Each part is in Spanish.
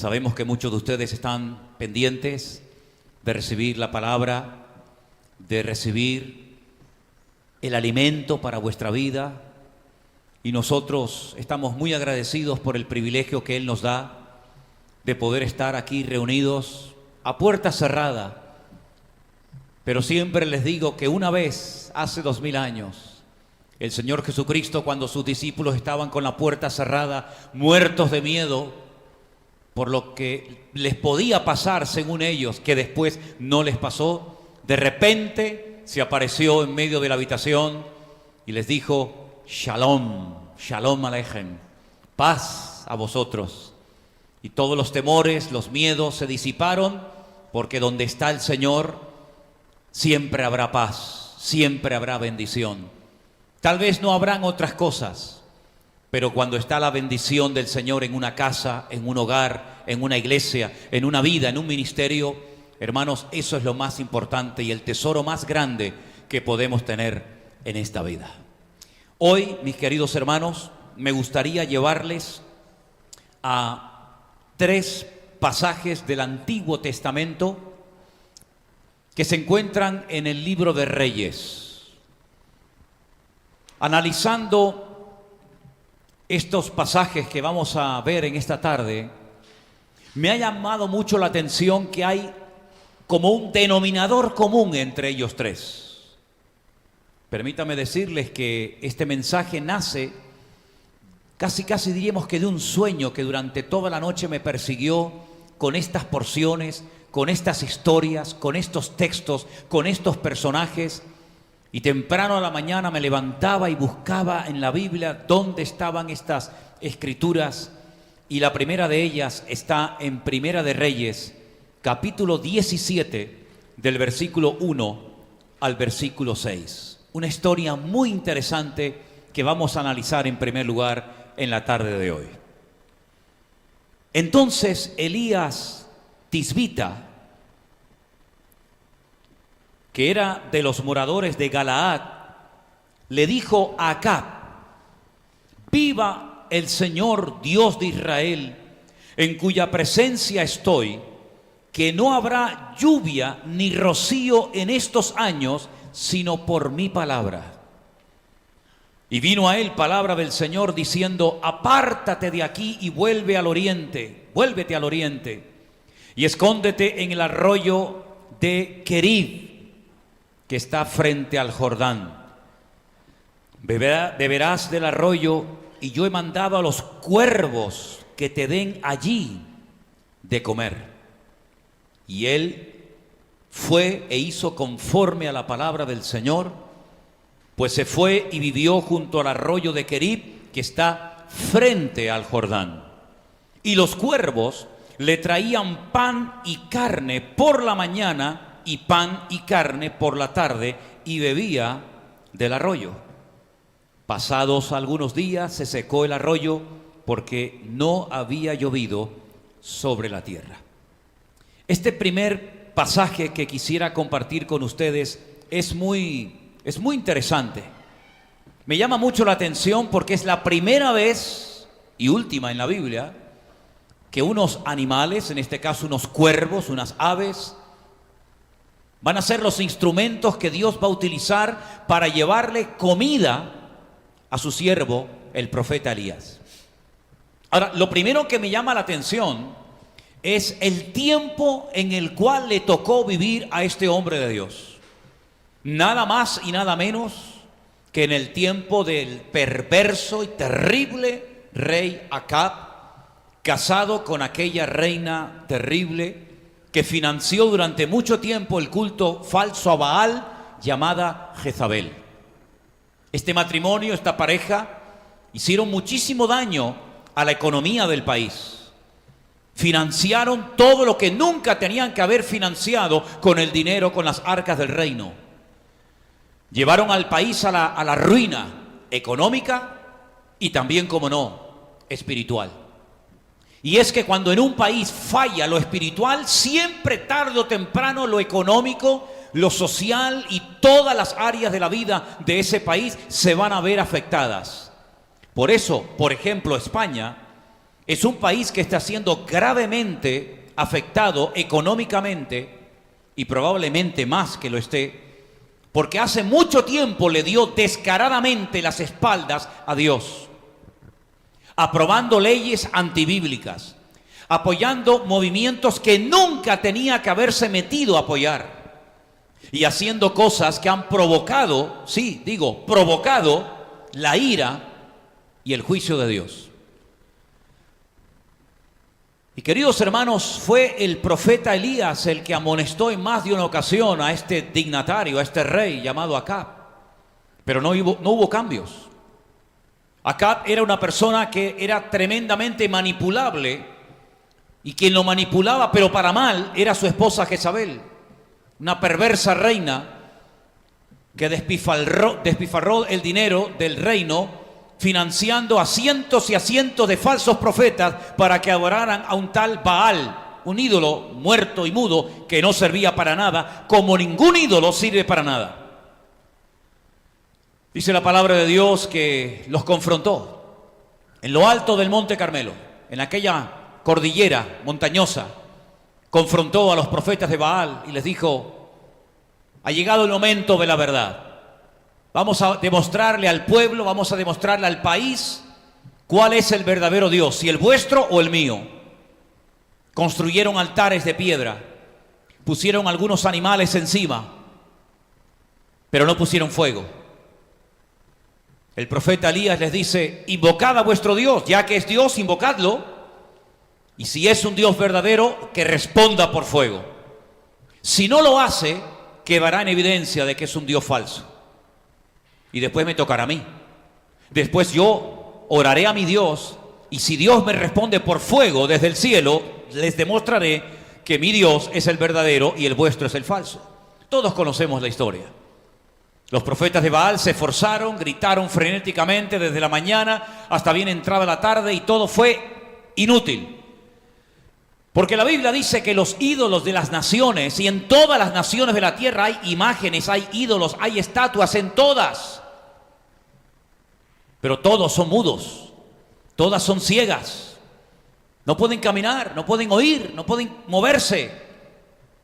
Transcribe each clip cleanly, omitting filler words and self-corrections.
Sabemos que muchos de ustedes están pendientes de recibir la palabra, de recibir el alimento para vuestra vida, y nosotros estamos muy agradecidos por el privilegio que Él nos da de poder estar aquí reunidos a puerta cerrada. Pero siempre les digo que una vez, hace 2000 años, el Señor Jesucristo, cuando sus discípulos estaban con la puerta cerrada, muertos de miedo por lo que les podía pasar según ellos, que después no les pasó, de repente se apareció en medio de la habitación y les dijo: Shalom, Shalom Aleichem, paz a vosotros. Y todos los temores, los miedos se disiparon, porque donde está el Señor siempre habrá paz, siempre habrá bendición. Tal vez no habrán otras cosas, pero cuando está la bendición del Señor en una casa, en un hogar, en una iglesia, en una vida, en un ministerio, hermanos, eso es lo más importante y el tesoro más grande que podemos tener en esta vida. Hoy, mis queridos hermanos, me gustaría llevarles a 3 pasajes del Antiguo Testamento que se encuentran en el libro de Reyes. Analizando estos pasajes que vamos a ver en esta tarde, me ha llamado mucho la atención que hay como un denominador común entre ellos 3. Permítame decirles que este mensaje nace casi diríamos que de un sueño que durante toda la noche me persiguió con estas porciones, con estas historias, con estos textos, con estos personajes. Y temprano a la mañana me levantaba y buscaba en la Biblia dónde estaban estas escrituras. Y la primera de ellas está en Primera de Reyes, capítulo 17, del versículo 1 al versículo 6. Una historia muy interesante que vamos a analizar en primer lugar en la tarde de hoy. Entonces Elías Tisbita, que era de los moradores de Galaad, le dijo a Acab: viva el Señor Dios de Israel, en cuya presencia estoy, que no habrá lluvia ni rocío en estos años, sino por mi palabra. Y vino a él palabra del Señor diciendo: apártate de aquí y vuélvete al oriente, y escóndete en el arroyo de Querib, que está frente al Jordán. Beberás del arroyo, y yo he mandado a los cuervos que te den allí de comer. Y él fue e hizo conforme a la palabra del Señor, pues se fue y vivió junto al arroyo de Querib, que está frente al Jordán. Y los cuervos le traían pan y carne por la mañana, y pan y carne por la tarde, y bebía del arroyo. Pasados algunos días se secó el arroyo, porque no había llovido sobre la tierra. Este primer pasaje que quisiera compartir con ustedes es muy interesante. Me llama mucho la atención porque es la primera vez y última en la Biblia que unos animales, en este caso unos cuervos, unas aves, van a ser los instrumentos que Dios va a utilizar para llevarle comida a su siervo, el profeta Elías. Ahora, lo primero que me llama la atención es el tiempo en el cual le tocó vivir a este hombre de Dios. Nada más y nada menos que en el tiempo del perverso y terrible rey Acab, casado con aquella reina terrible que financió durante mucho tiempo el culto falso a Baal, llamada Jezabel. Este matrimonio, esta pareja, hicieron muchísimo daño a la economía del país. Financiaron todo lo que nunca tenían que haber financiado con el dinero, con las arcas del reino. Llevaron al país a la ruina económica y también, como no, espiritual. Y es que cuando en un país falla lo espiritual, siempre tarde o temprano lo económico, lo social y todas las áreas de la vida de ese país se van a ver afectadas. Por eso, por ejemplo, España Es un país que está siendo gravemente afectado económicamente y probablemente más que lo esté, porque hace mucho tiempo le dio descaradamente las espaldas a Dios, aprobando leyes antibíblicas, apoyando movimientos que nunca tenía que haberse metido a apoyar y haciendo cosas que han provocado, sí, digo, provocado la ira y el juicio de Dios. Y queridos hermanos, fue el profeta Elías el que amonestó en más de una ocasión a este dignatario, a este rey llamado Acab. Pero no hubo cambios. Acab era una persona que era tremendamente manipulable, y quien lo manipulaba, pero para mal, era su esposa Jezabel, una perversa reina que despilfarró el dinero del reino, financiando a cientos y a cientos de falsos profetas para que adoraran a un tal Baal, un ídolo muerto y mudo que no servía para nada, como ningún ídolo sirve para nada. Dice la palabra de Dios que los confrontó en lo alto del Monte Carmelo, en aquella cordillera montañosa. Confrontó a los profetas de Baal y les dijo: ha llegado el momento de la verdad. Vamos a demostrarle al pueblo, vamos a demostrarle al país cuál es el verdadero Dios, si el vuestro o el mío. Construyeron altares de piedra, pusieron algunos animales encima, pero no pusieron fuego. El profeta Elías les dice: invocad a vuestro Dios, ya que es Dios, invocadlo, y si es un Dios verdadero, que responda por fuego. Si no lo hace, quedará en evidencia de que es un Dios falso. Y después me tocará a mí. Después yo oraré a mi Dios, y si Dios me responde por fuego desde el cielo, les demostraré que mi Dios es el verdadero y el vuestro es el falso. Todos conocemos la historia. Los profetas de Baal se esforzaron, gritaron frenéticamente desde la mañana hasta bien entrada la tarde, y todo fue inútil. Porque la Biblia dice que los ídolos de las naciones, y en todas las naciones de la tierra hay imágenes, hay ídolos, hay estatuas, en todas. Pero todos son mudos, todas son ciegas. No pueden caminar, no pueden oír, no pueden moverse,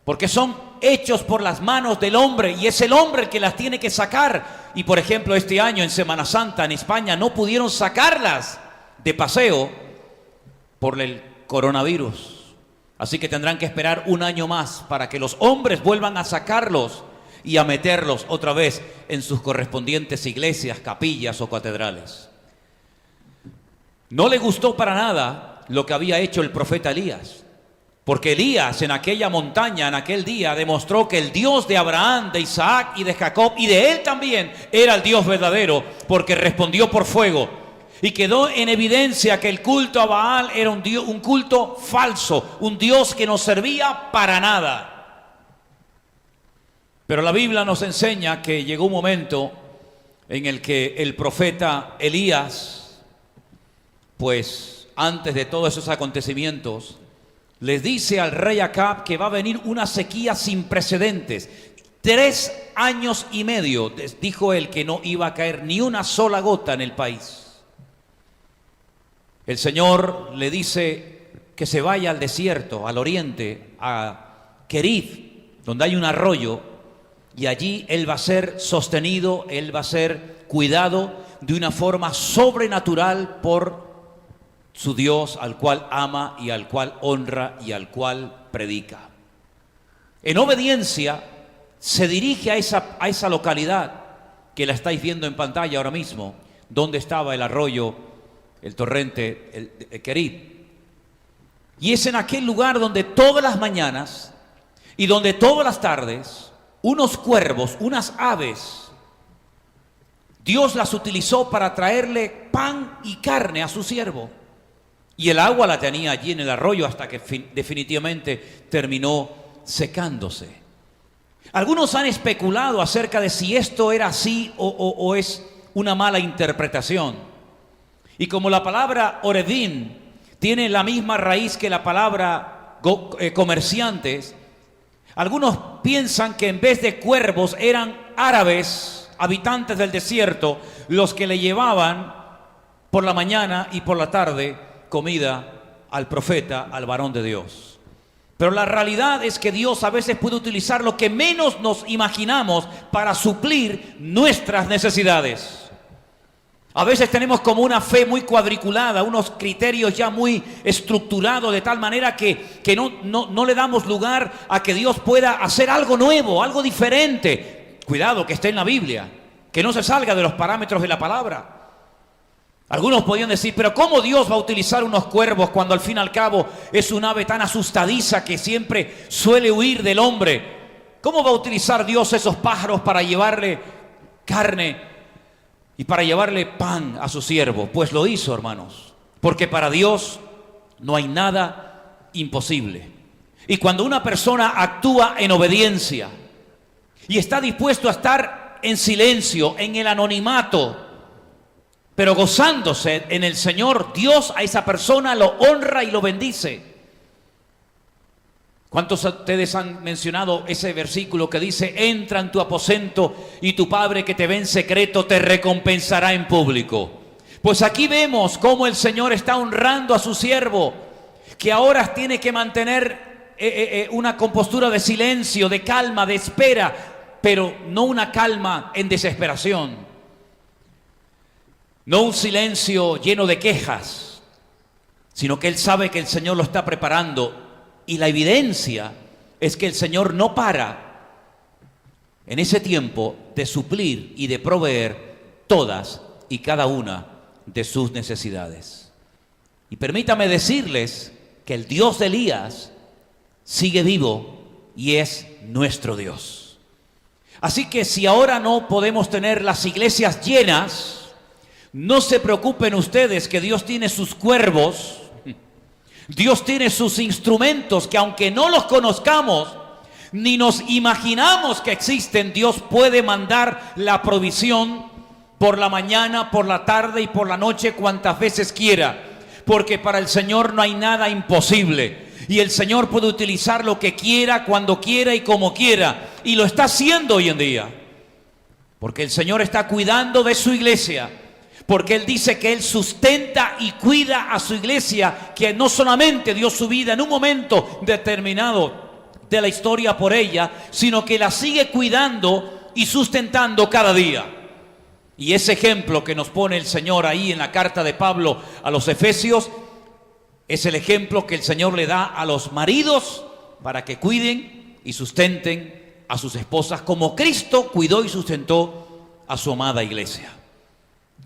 porque son hechos por las manos del hombre, y es el hombre el que las tiene que sacar. Y por ejemplo, este año en Semana Santa en España no pudieron sacarlas de paseo por el coronavirus. Así que tendrán que esperar un año más para que los hombres vuelvan a sacarlos y a meterlos otra vez en sus correspondientes iglesias, capillas o catedrales. No le gustó para nada lo que había hecho el profeta Elías, porque Elías en aquella montaña, en aquel día, demostró que el Dios de Abraham, de Isaac y de Jacob, y de él también, era el Dios verdadero, porque respondió por fuego. Y quedó en evidencia que el culto a Baal era un culto falso, un Dios que no servía para nada. Pero la Biblia nos enseña que llegó un momento en el que el profeta Elías, pues antes de todos esos acontecimientos, les dice al rey Acab que va a venir una sequía sin precedentes. 3 años y medio, dijo él, que no iba a caer ni una sola gota en el país. El Señor le dice que se vaya al desierto, al oriente, a Kerith, donde hay un arroyo, y allí él va a ser sostenido, él va a ser cuidado de una forma sobrenatural por su Dios, al cual ama y al cual honra y al cual predica. En obediencia se dirige a esa localidad que la estáis viendo en pantalla ahora mismo, donde estaba el arroyo, el torrente, el Kerith. Y es en aquel lugar donde todas las mañanas y donde todas las tardes unos cuervos, unas aves, Dios las utilizó para traerle pan y carne a su siervo. Y el agua la tenía allí en el arroyo hasta que definitivamente terminó secándose. Algunos han especulado acerca de si esto era así o es una mala interpretación. Y como la palabra Oredim tiene la misma raíz que la palabra comerciantes, algunos piensan que en vez de cuervos eran árabes, habitantes del desierto, los que le llevaban por la mañana y por la tarde comida al profeta, al varón de Dios. Pero la realidad es que Dios a veces puede utilizar lo que menos nos imaginamos para suplir nuestras necesidades. A veces tenemos como una fe muy cuadriculada, unos criterios ya muy estructurados, de tal manera que no le damos lugar a que Dios pueda hacer algo nuevo, algo diferente. Cuidado, que esté en la Biblia, que no se salga de los parámetros de la palabra. Algunos podrían decir, pero ¿cómo Dios va a utilizar unos cuervos cuando al fin y al cabo es un ave tan asustadiza que siempre suele huir del hombre? ¿Cómo va a utilizar Dios esos pájaros para llevarle carne y para llevarle pan a su siervo? Pues lo hizo, hermanos, porque para Dios no hay nada imposible. Y cuando una persona actúa en obediencia y está dispuesto a estar en silencio, en el anonimato, pero gozándose en el Señor, Dios a esa persona lo honra y lo bendice. ¿Cuántos de ustedes han mencionado ese versículo que dice: entra en tu aposento y tu Padre que te ve en secreto te recompensará en público? Pues aquí vemos cómo el Señor está honrando a su siervo, que ahora tiene que mantener una compostura de silencio, de calma, de espera, pero no una calma en desesperación. No un silencio lleno de quejas, sino que él sabe que el Señor lo está preparando. Y la evidencia es que el Señor no para en ese tiempo de suplir y de proveer todas y cada una de sus necesidades. Y permítame decirles que el Dios de Elías sigue vivo y es nuestro Dios. Así que si ahora no podemos tener las iglesias llenas, no se preocupen ustedes, que Dios tiene sus cuervos, Dios tiene sus instrumentos que aunque no los conozcamos, ni nos imaginamos que existen, Dios puede mandar la provisión por la mañana, por la tarde y por la noche, cuantas veces quiera, porque para el Señor no hay nada imposible. Y el Señor puede utilizar lo que quiera, cuando quiera y como quiera, y lo está haciendo hoy en día, porque el Señor está cuidando de su iglesia. Porque Él dice que Él sustenta y cuida a su iglesia, que no solamente dio su vida en un momento determinado de la historia por ella, sino que la sigue cuidando y sustentando cada día. Y ese ejemplo que nos pone el Señor ahí en la carta de Pablo a los Efesios, es el ejemplo que el Señor le da a los maridos para que cuiden y sustenten a sus esposas, como Cristo cuidó y sustentó a su amada iglesia.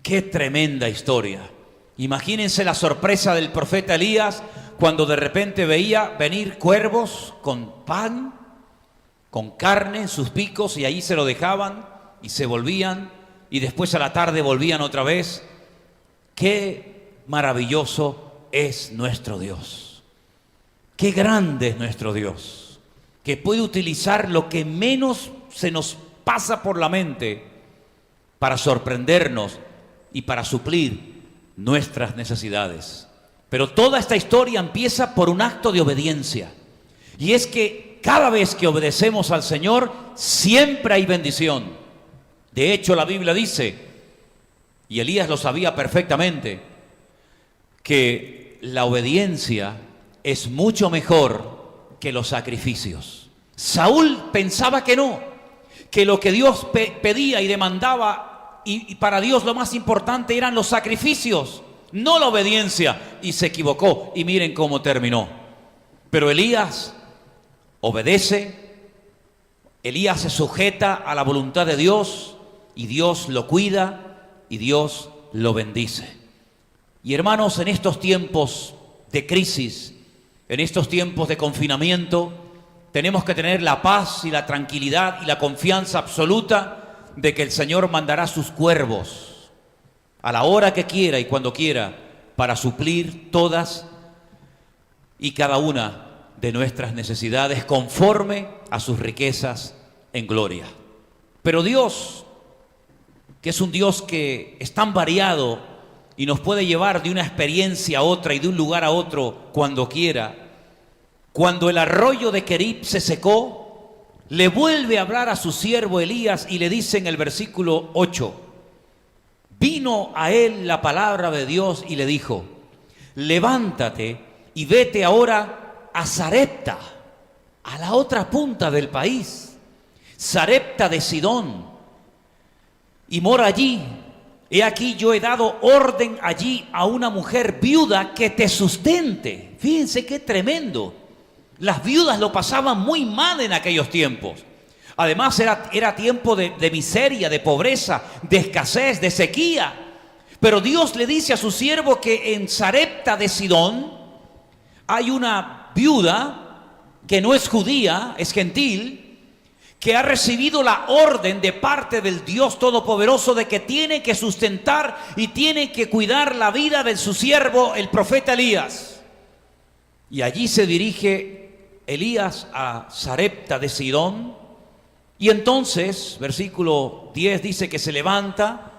¡Qué tremenda historia! Imagínense la sorpresa del profeta Elías cuando de repente veía venir cuervos con pan, con carne en sus picos, y ahí se lo dejaban y se volvían, y después a la tarde volvían otra vez. ¡Qué maravilloso es nuestro Dios! ¡Qué grande es nuestro Dios! Que puede utilizar lo que menos se nos pasa por la mente para sorprendernos y para suplir nuestras necesidades. Pero toda esta historia empieza por un acto de obediencia. Y es que cada vez que obedecemos al Señor, siempre hay bendición. De hecho, la Biblia dice, y Elías lo sabía perfectamente, que la obediencia es mucho mejor que los sacrificios. Saúl pensaba que no, que lo que Dios pedía y demandaba, y para Dios lo más importante eran los sacrificios, no la obediencia, y se equivocó, y miren cómo terminó. Pero Elías obedece, Elías se sujeta a la voluntad de Dios, y Dios lo cuida, y Dios lo bendice. Y hermanos, en estos tiempos de crisis, en estos tiempos de confinamiento, tenemos que tener la paz y la tranquilidad y la confianza absoluta de que el Señor mandará sus cuervos a la hora que quiera y cuando quiera para suplir todas y cada una de nuestras necesidades conforme a sus riquezas en gloria. Pero Dios, que es un Dios que es tan variado y nos puede llevar de una experiencia a otra y de un lugar a otro cuando quiera, cuando el arroyo de Querib se secó, le vuelve a hablar a su siervo Elías y le dice en el versículo 8, vino a él la palabra de Dios y le dijo, levántate y vete ahora a Sarepta, a la otra punta del país, Sarepta de Sidón, y mora allí. He aquí yo he dado orden allí a una mujer viuda que te sustente. Fíjense qué tremendo. Las viudas lo pasaban muy mal en aquellos tiempos. Además era tiempo de miseria, de pobreza, de escasez, de sequía. Pero Dios le dice a su siervo que en Sarepta de Sidón hay una viuda que no es judía, es gentil, que ha recibido la orden de parte del Dios Todopoderoso de que tiene que sustentar y tiene que cuidar la vida de su siervo, el profeta Elías. Y allí se dirige Elías a Sarepta de Sidón. Y entonces, versículo 10 dice que se levanta,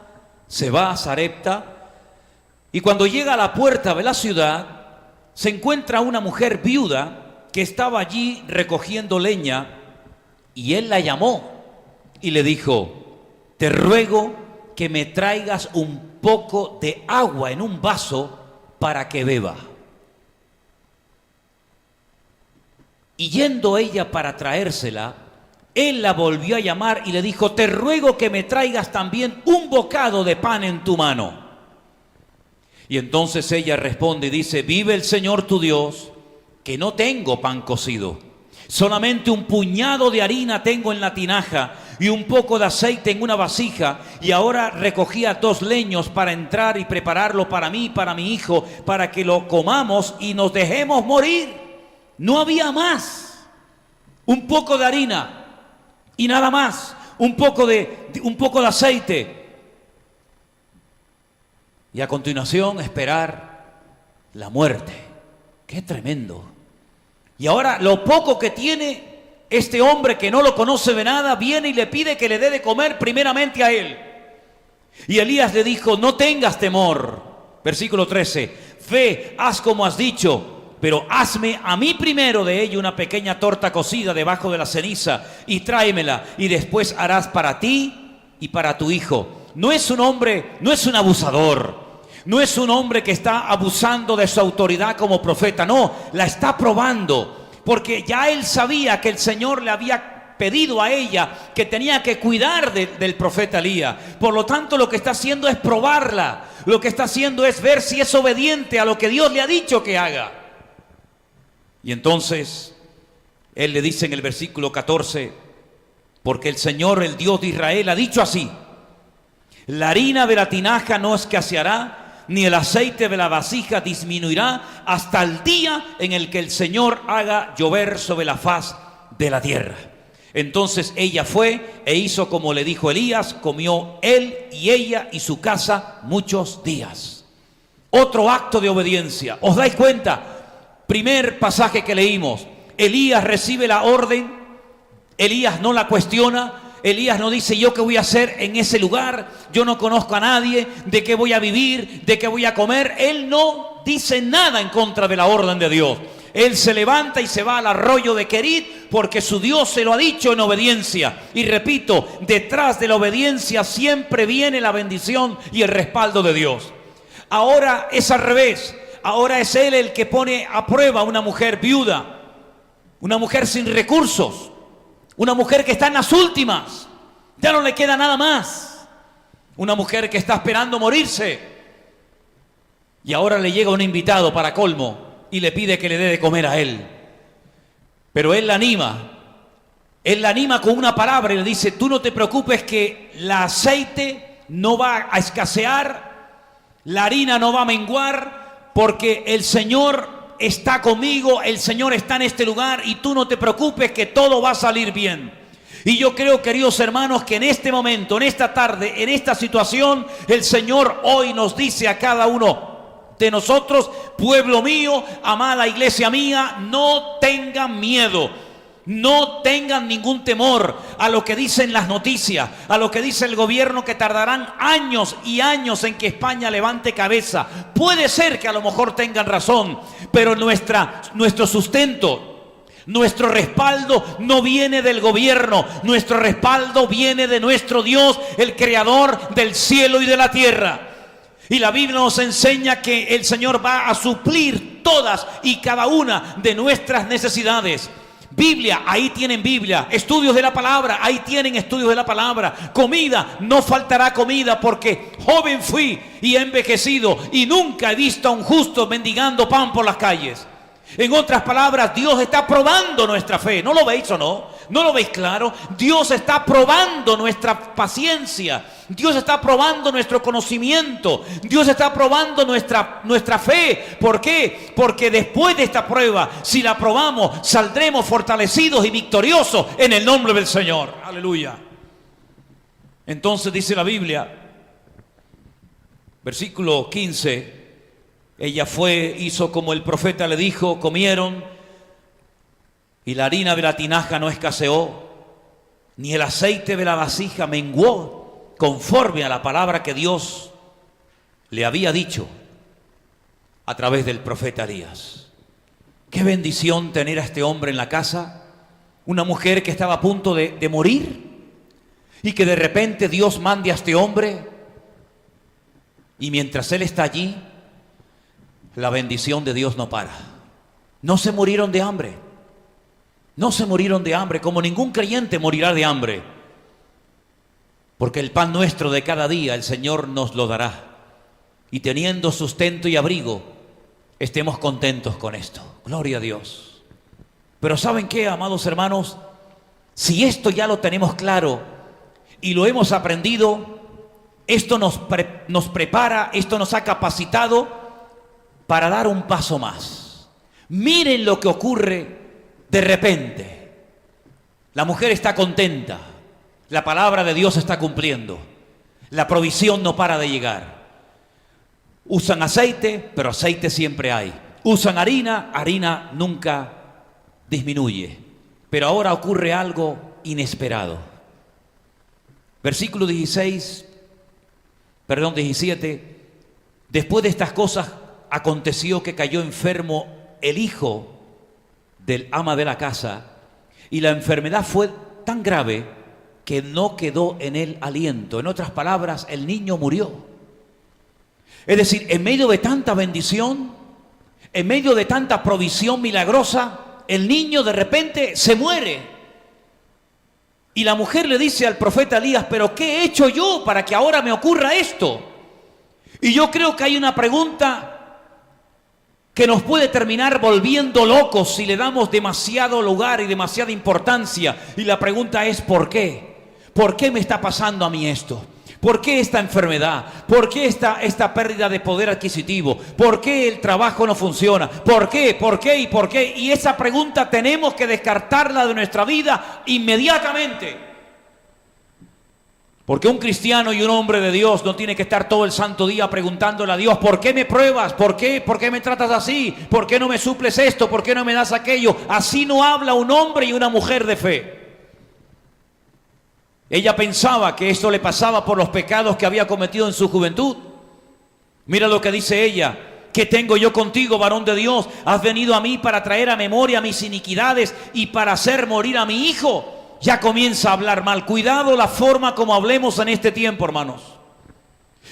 se va a Sarepta, y cuando llega a la puerta de la ciudad, se encuentra una mujer viuda que estaba allí recogiendo leña. Y él la llamó y le dijo: te ruego que me traigas un poco de agua en un vaso para que beba. Y yendo ella para traérsela, él la volvió a llamar y le dijo: te ruego que me traigas también un bocado de pan en tu mano. Y entonces ella responde y dice: vive el Señor tu Dios, que no tengo pan cocido. Solamente un puñado de harina tengo en la tinaja y un poco de aceite en una vasija, y ahora recogía 2 leños para entrar y prepararlo para mí y para mi hijo, para que lo comamos y nos dejemos morir. No había más. Un poco de harina y nada más. Un poco de aceite. Y a continuación esperar la muerte. ¡Qué tremendo! Y ahora lo poco que tiene este hombre, que no lo conoce de nada, viene y le pide que le dé de comer primeramente a él. Y Elías le dijo: no tengas temor. Versículo 13: ve, haz como has dicho, pero hazme a mí primero de ello una pequeña torta cocida debajo de la ceniza y tráemela, y después harás para ti y para tu hijo. No es un hombre, no es un abusador. No es un hombre que está abusando de su autoridad como profeta, no, la está probando, porque ya él sabía que el Señor le había pedido a ella que tenía que cuidar del profeta Elías. Por lo tanto, lo que está haciendo es probarla, lo que está haciendo es ver si es obediente a lo que Dios le ha dicho que haga. Y entonces, él le dice en el versículo 14, porque el Señor, el Dios de Israel, ha dicho así: la harina de la tinaja no escaseará, ni el aceite de la vasija disminuirá hasta el día en el que el Señor haga llover sobre la faz de la tierra. Entonces ella fue e hizo como le dijo Elías, comió él y ella y su casa muchos días. Otro acto de obediencia. ¿Os dais cuenta? Primer pasaje que leímos, Elías recibe la orden, Elías no la cuestiona. Elías no dice: yo qué voy a hacer en ese lugar, yo no conozco a nadie, de qué voy a vivir, de qué voy a comer. Él no dice nada en contra de la orden de Dios. Él se levanta y se va al arroyo de Querit porque su Dios se lo ha dicho en obediencia. Y repito, detrás de la obediencia siempre viene la bendición y el respaldo de Dios. Ahora es al revés. Ahora es él el que pone a prueba a una mujer viuda, una mujer sin recursos, una mujer que está en las últimas, ya no le queda nada más. Una mujer que está esperando morirse. Y ahora le llega un invitado para colmo y le pide que le dé de comer a él. Pero él la anima con una palabra y le dice: tú no te preocupes, que el aceite no va a escasear, la harina no va a menguar, porque el Señor está conmigo, el Señor está en este lugar, y tú no te preocupes, que todo va a salir bien. Y yo creo, queridos hermanos, que en este momento, en esta tarde, en esta situación, el Señor hoy nos dice a cada uno de nosotros: pueblo mío, amada iglesia mía, no tengan miedo. No tengan ningún temor a lo que dicen las noticias, a lo que dice el gobierno, que tardarán años y años en que España levante cabeza. Puede ser que a lo mejor tengan razón, pero nuestro sustento, nuestro respaldo no viene del gobierno, nuestro respaldo viene de nuestro Dios, el creador del cielo y de la tierra. Y la Biblia nos enseña que el Señor va a suplir todas y cada una de nuestras necesidades. Biblia, ahí tienen Biblia. Estudios de la palabra, ahí tienen estudios de la palabra. Comida, no faltará comida, porque joven fui y he envejecido y nunca he visto a un justo mendigando pan por las calles. En otras palabras, Dios está probando nuestra fe. ¿No lo veis o no? ¿No lo veis claro? Dios está probando nuestra paciencia. Dios está probando nuestro conocimiento. Dios está probando nuestra fe. ¿Por qué? Porque después de esta prueba, si la probamos, saldremos fortalecidos y victoriosos en el nombre del Señor. Aleluya. Entonces dice la Biblia, versículo 15... Ella fue, hizo como el profeta le dijo, comieron, y la harina de la tinaja no escaseó, ni el aceite de la vasija menguó, conforme a la palabra que Dios le había dicho a través del profeta Elías. Qué bendición tener a este hombre en la casa, una mujer que estaba a punto de morir, y que de repente Dios mande a este hombre, y mientras él está allí, la bendición de Dios no para. No se murieron de hambre. No se murieron de hambre, como ningún creyente morirá de hambre. Porque el pan nuestro de cada día el Señor nos lo dará. Y teniendo sustento y abrigo, estemos contentos con esto. Gloria a Dios. Pero ¿saben qué, amados hermanos? Si esto ya lo tenemos claro y lo hemos aprendido, esto nos prepara, esto nos ha capacitado para dar un paso más. Miren lo que ocurre de repente. La mujer está contenta. La palabra de Dios está cumpliendo. La provisión no para de llegar. Usan aceite, pero aceite siempre hay. Usan harina, harina nunca disminuye. Pero ahora ocurre algo inesperado. Versículo 17. Después de estas cosas, aconteció que cayó enfermo el hijo del ama de la casa, y la enfermedad fue tan grave que no quedó en él aliento. En otras palabras, el niño murió. Es decir, en medio de tanta bendición, en medio de tanta provisión milagrosa, el niño de repente se muere. Y la mujer le dice al profeta Elías, ¿pero qué he hecho yo para que ahora me ocurra esto? Y yo creo que hay una pregunta que nos puede terminar volviendo locos si le damos demasiado lugar y demasiada importancia. Y la pregunta es, ¿por qué? ¿Por qué me está pasando a mí esto? ¿Por qué esta enfermedad? ¿Por qué esta pérdida de poder adquisitivo? ¿Por qué el trabajo no funciona? ¿Por qué? ¿Por qué? ¿Y por qué? Y esa pregunta tenemos que descartarla de nuestra vida inmediatamente. Porque un cristiano y un hombre de Dios no tiene que estar todo el santo día preguntándole a Dios, ¿por qué me pruebas? ¿Por qué? ¿Por qué me tratas así? ¿Por qué no me suples esto? ¿Por qué no me das aquello? Así no habla un hombre y una mujer de fe. Ella pensaba que esto le pasaba por los pecados que había cometido en su juventud. Mira lo que dice ella. ¿Qué tengo yo contigo, varón de Dios? Has venido a mí para traer a memoria mis iniquidades y para hacer morir a mi hijo. Ya comienza a hablar mal. Cuidado la forma como hablemos en este tiempo, hermanos.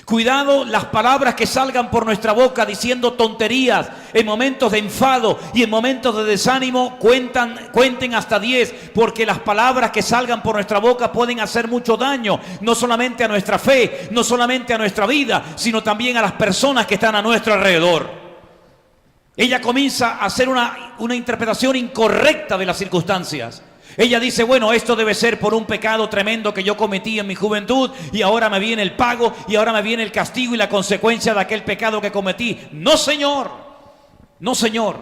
Cuidado las palabras que salgan por nuestra boca diciendo tonterías. En momentos de enfado y en momentos de desánimo, cuenten hasta 10, porque las palabras que salgan por nuestra boca pueden hacer mucho daño, no solamente a nuestra fe, no solamente a nuestra vida, sino también a las personas que están a nuestro alrededor. Ella comienza a hacer una interpretación incorrecta de las circunstancias. Ella dice, bueno, esto debe ser por un pecado tremendo que yo cometí en mi juventud y ahora me viene el pago y ahora me viene el castigo y la consecuencia de aquel pecado que cometí. No, señor. No, señor.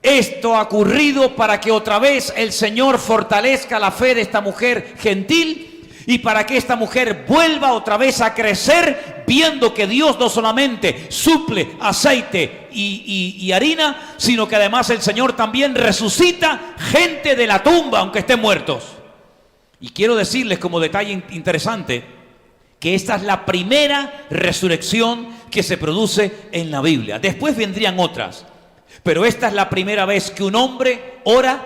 Esto ha ocurrido para que otra vez el Señor fortalezca la fe de esta mujer gentil y para que esta mujer vuelva otra vez a crecer, viendo que Dios no solamente suple aceite y harina, sino que además el Señor también resucita gente de la tumba, aunque estén muertos. Y quiero decirles como detalle interesante, que esta es la primera resurrección que se produce en la Biblia. Después vendrían otras, pero esta es la primera vez que un hombre ora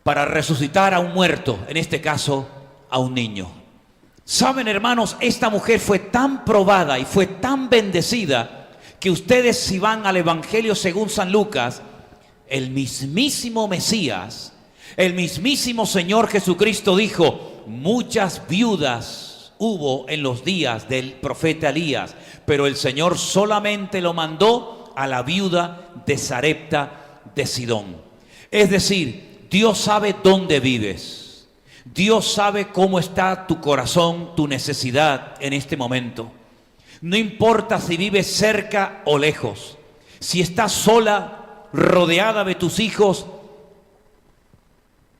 para resucitar a un muerto, en este caso a un niño. Saben, hermanos, esta mujer fue tan probada y fue tan bendecida que ustedes, si van al Evangelio según San Lucas, el mismísimo Mesías, el mismísimo Señor Jesucristo dijo: muchas viudas hubo en los días del profeta Elías, pero el Señor solamente lo mandó a la viuda de Sarepta de Sidón. Es decir, Dios sabe dónde vives. Dios sabe cómo está tu corazón, tu necesidad en este momento. No importa si vives cerca o lejos, si estás sola, rodeada de tus hijos,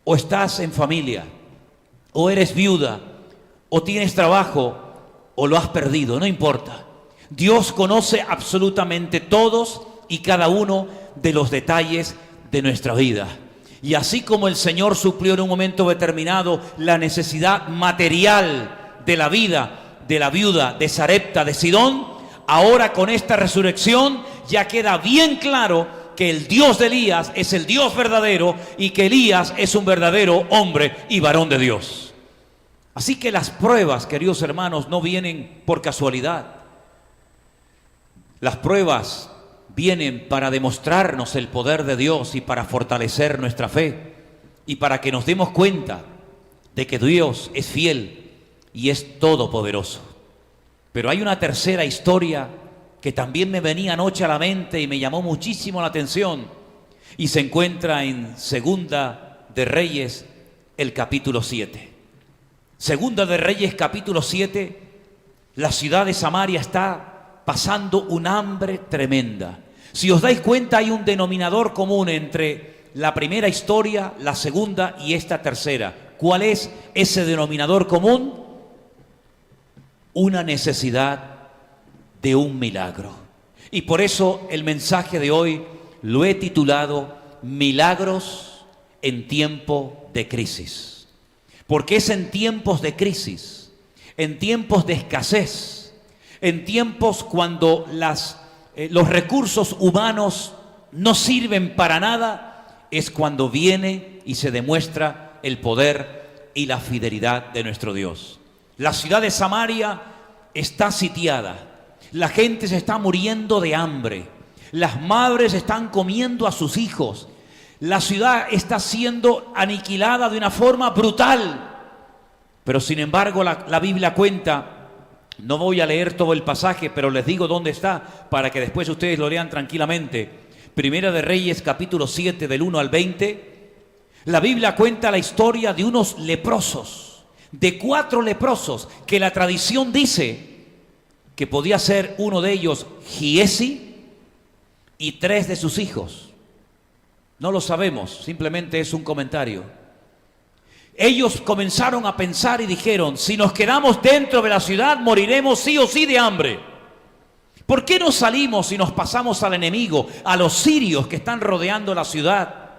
o estás en familia, o eres viuda, o tienes trabajo, o lo has perdido, no importa. Dios conoce absolutamente todos y cada uno de los detalles de nuestra vida. Y así como el Señor suplió en un momento determinado la necesidad material de la vida de la viuda de Sarepta de Sidón, ahora con esta resurrección ya queda bien claro que el Dios de Elías es el Dios verdadero y que Elías es un verdadero hombre y varón de Dios. Así que las pruebas, queridos hermanos, no vienen por casualidad. Las pruebas vienen para demostrarnos el poder de Dios y para fortalecer nuestra fe y para que nos demos cuenta de que Dios es fiel y es todopoderoso. Pero hay una tercera historia que también me venía anoche a la mente y me llamó muchísimo la atención, y se encuentra en Segunda de Reyes, el capítulo 7. Segunda de Reyes, capítulo 7, la ciudad de Samaria está pasando un hambre tremenda. Si os dais cuenta, hay un denominador común entre la primera historia, la segunda y esta tercera. ¿Cuál es ese denominador común? Una necesidad de un milagro. Y por eso el mensaje de hoy lo he titulado Milagros en tiempo de crisis. Porque es en tiempos de crisis, en tiempos de escasez, en tiempos cuando los recursos humanos no sirven para nada, es cuando viene y se demuestra el poder y la fidelidad de nuestro Dios. La ciudad de Samaria está sitiada, la gente se está muriendo de hambre, las madres están comiendo a sus hijos, la ciudad está siendo aniquilada de una forma brutal. Pero sin embargo la Biblia cuenta, no voy a leer todo el pasaje, pero les digo dónde está para que después ustedes lo lean tranquilamente. Primera de Reyes, capítulo 7, del 1 al 20. La Biblia cuenta la historia de unos leprosos, de 4 leprosos, que la tradición dice que podía ser uno de ellos Giesi y 3 de sus hijos. No lo sabemos, simplemente es un comentario. Ellos comenzaron a pensar y dijeron: si nos quedamos dentro de la ciudad, moriremos sí o sí de hambre. ¿Por qué no salimos y nos pasamos al enemigo, a los sirios que están rodeando la ciudad,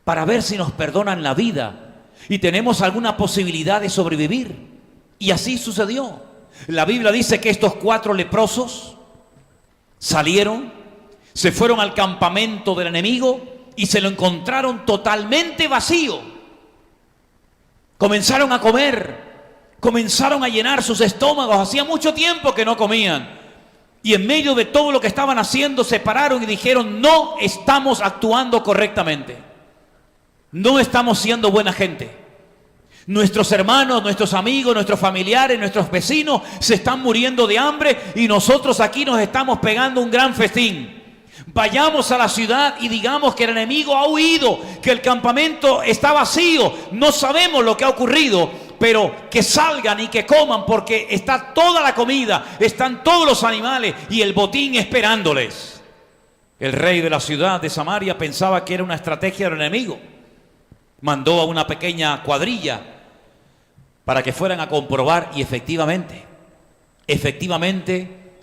para ver si nos perdonan la vida y tenemos alguna posibilidad de sobrevivir? Y así sucedió. La Biblia dice que estos 4 leprosos salieron, se fueron al campamento del enemigo y se lo encontraron totalmente vacío. Comenzaron a comer, comenzaron a llenar sus estómagos, hacía mucho tiempo que no comían. Y en medio de todo lo que estaban haciendo, se pararon y dijeron: no estamos actuando correctamente, no estamos siendo buena gente. Nuestros hermanos, nuestros amigos, nuestros familiares, nuestros vecinos se están muriendo de hambre y nosotros aquí nos estamos pegando un gran festín. Vayamos a la ciudad y digamos que el enemigo ha huido, que el campamento está vacío, no sabemos lo que ha ocurrido, pero que salgan y que coman, porque está toda la comida, están todos los animales y el botín esperándoles. El rey de la ciudad de Samaria pensaba que era una estrategia del enemigo. Mandó a una pequeña cuadrilla para que fueran a comprobar y efectivamente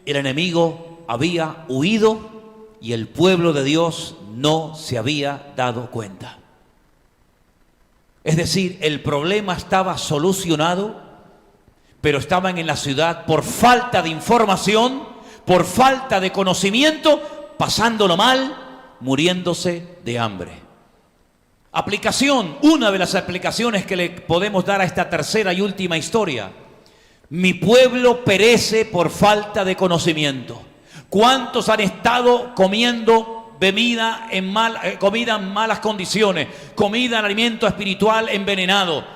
el enemigo había huido y el pueblo de Dios no se había dado cuenta. Es decir, el problema estaba solucionado, pero estaban en la ciudad por falta de información, por falta de conocimiento, pasándolo mal, muriéndose de hambre. Aplicación, una de las aplicaciones que le podemos dar a esta tercera y última historia Mi pueblo perece por falta de conocimiento. ¿Cuántos han estado comiendo comida en malas condiciones, comida en alimento espiritual envenenado?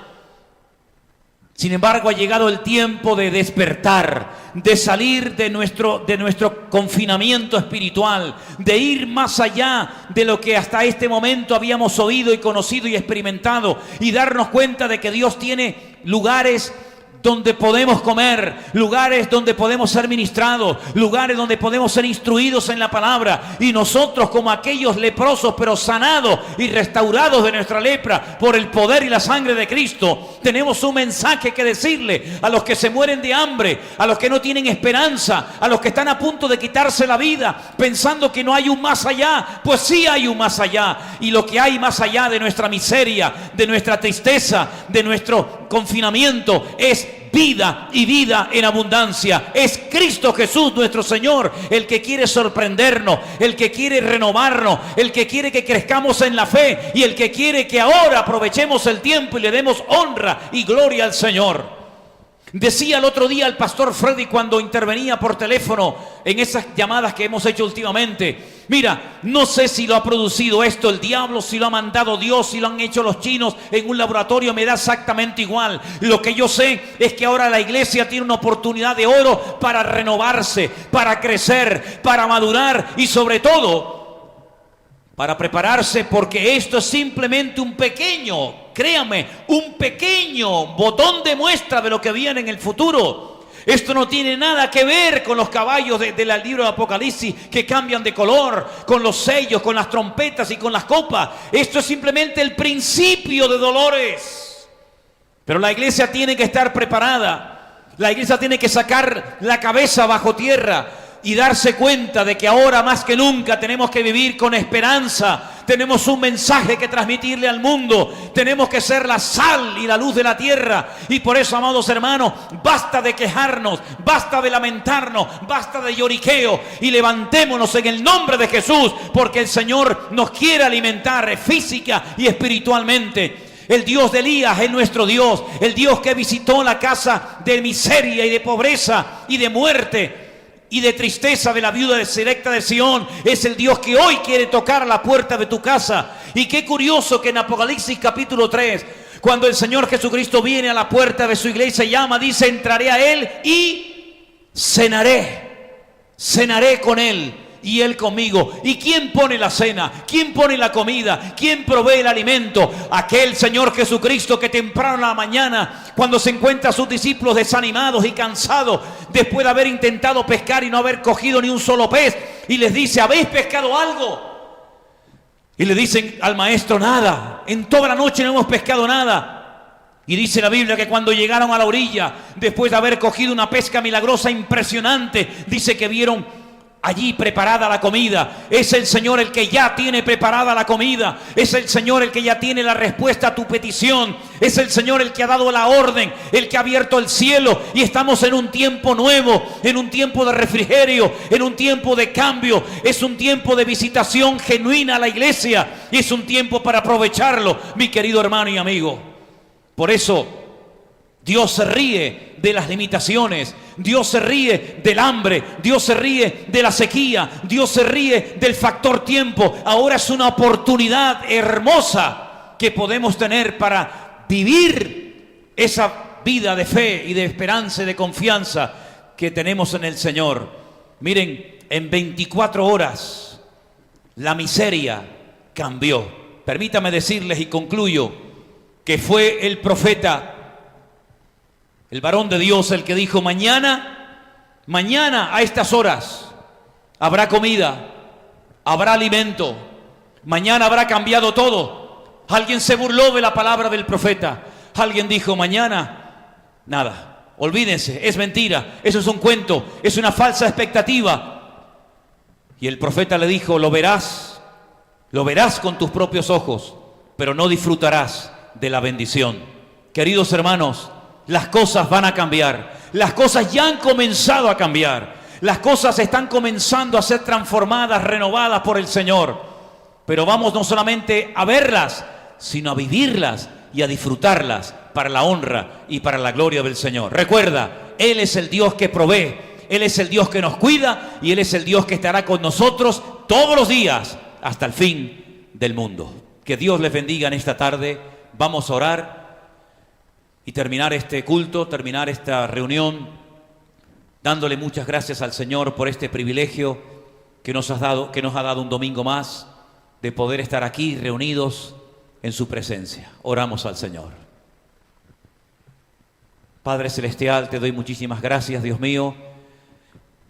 Sin embargo, ha llegado el tiempo de despertar, de salir de nuestro confinamiento espiritual, de ir más allá de lo que hasta este momento habíamos oído y conocido y experimentado, y darnos cuenta de que Dios tiene lugares donde podemos comer, lugares donde podemos ser ministrados, lugares donde podemos ser instruidos en la palabra, y nosotros, como aquellos leprosos pero sanados y restaurados de nuestra lepra por el poder y la sangre de Cristo, tenemos un mensaje que decirle a los que se mueren de hambre, a los que no tienen esperanza, a los que están a punto de quitarse la vida pensando que no hay un más allá. Pues sí hay un más allá, y lo que hay más allá de nuestra miseria, de nuestra tristeza, de nuestro confinamiento, es vida, y vida en abundancia. Es Cristo Jesús nuestro Señor el que quiere sorprendernos, el que quiere renovarnos, el que quiere que crezcamos en la fe, y el que quiere que ahora aprovechemos el tiempo y le demos honra y gloria al Señor. Decía el otro día el pastor Freddy, cuando intervenía por teléfono en esas llamadas que hemos hecho últimamente: mira, no sé si lo ha producido esto el diablo, si lo ha mandado Dios, si lo han hecho los chinos en un laboratorio, me da exactamente igual. Lo que yo sé es que ahora la iglesia tiene una oportunidad de oro para renovarse, para crecer, para madurar, y sobre todo para prepararse, porque esto es simplemente un pequeño, créame, un pequeño botón de muestra de lo que viene en el futuro. Esto no tiene nada que ver con los caballos del libro de Apocalipsis que cambian de color, con los sellos, con las trompetas y con las copas. Esto es simplemente el principio de dolores. Pero la iglesia tiene que estar preparada. La iglesia tiene que sacar la cabeza bajo tierra y darse cuenta de que ahora más que nunca tenemos que vivir con esperanza. Tenemos un mensaje que transmitirle al mundo. Tenemos que ser la sal y la luz de la tierra. Y por eso, amados hermanos, basta de quejarnos, basta de lamentarnos, basta de lloriqueo, y levantémonos en el nombre de Jesús, porque el Señor nos quiere alimentar física y espiritualmente. El Dios de Elías es nuestro Dios, el Dios que visitó la casa de miseria y de pobreza y de muerte y de tristeza de la viuda selecta de Sión. Es el Dios que hoy quiere tocar a la puerta de tu casa. Y qué curioso que en Apocalipsis capítulo 3, cuando el Señor Jesucristo viene a la puerta de su iglesia y llama, dice: entraré a Él y cenaré con Él y Él conmigo. ¿Y quién pone la cena? ¿Quién pone la comida? ¿Quién provee el alimento? Aquel Señor Jesucristo que temprano en la mañana, cuando se encuentra a sus discípulos desanimados y cansados, después de haber intentado pescar y no haber cogido ni un solo pez, y les dice: ¿habéis pescado algo? Y le dicen al maestro: nada, en toda la noche no hemos pescado nada. Y dice la Biblia que cuando llegaron a la orilla, después de haber cogido una pesca milagrosa impresionante, dice que vieron allí preparada la comida. Es el Señor el que ya tiene preparada la comida. Es el Señor el que ya tiene la respuesta a tu petición. Es el Señor el que ha dado la orden, el que ha abierto el cielo. Y estamos en un tiempo nuevo, en un tiempo de refrigerio, en un tiempo de cambio. Es un tiempo de visitación genuina a la iglesia, y es un tiempo para aprovecharlo, mi querido hermano y amigo. Por eso Dios se ríe de las limitaciones, Dios se ríe del hambre, Dios se ríe de la sequía, Dios se ríe del factor tiempo. Ahora es una oportunidad hermosa que podemos tener para vivir esa vida de fe y de esperanza y de confianza que tenemos en el Señor. Miren, en 24 horas la miseria cambió. Permítame decirles, y concluyo, que fue el profeta, el varón de Dios, el que dijo: mañana a estas horas habrá comida, habrá alimento, mañana habrá cambiado todo. Alguien se burló de la palabra del profeta. Alguien dijo: mañana, nada, olvídense, es mentira, eso es un cuento, es una falsa expectativa. Y el profeta le dijo: lo verás con tus propios ojos, pero no disfrutarás de la bendición. Queridos hermanos, las cosas van a cambiar. Las cosas ya han comenzado a cambiar. Las cosas están comenzando a ser transformadas, renovadas por el Señor. Pero vamos no solamente a verlas, sino a vivirlas y a disfrutarlas para la honra y para la gloria del Señor. Recuerda, Él es el Dios que provee, Él es el Dios que nos cuida y Él es el Dios que estará con nosotros todos los días hasta el fin del mundo. Que Dios les bendiga en esta tarde. Vamos a orar y terminar este culto, terminar esta reunión, dándole muchas gracias al Señor por este privilegio que nos ha dado un domingo más de poder estar aquí reunidos en su presencia. Oramos al Señor. Padre Celestial, te doy muchísimas gracias, Dios mío,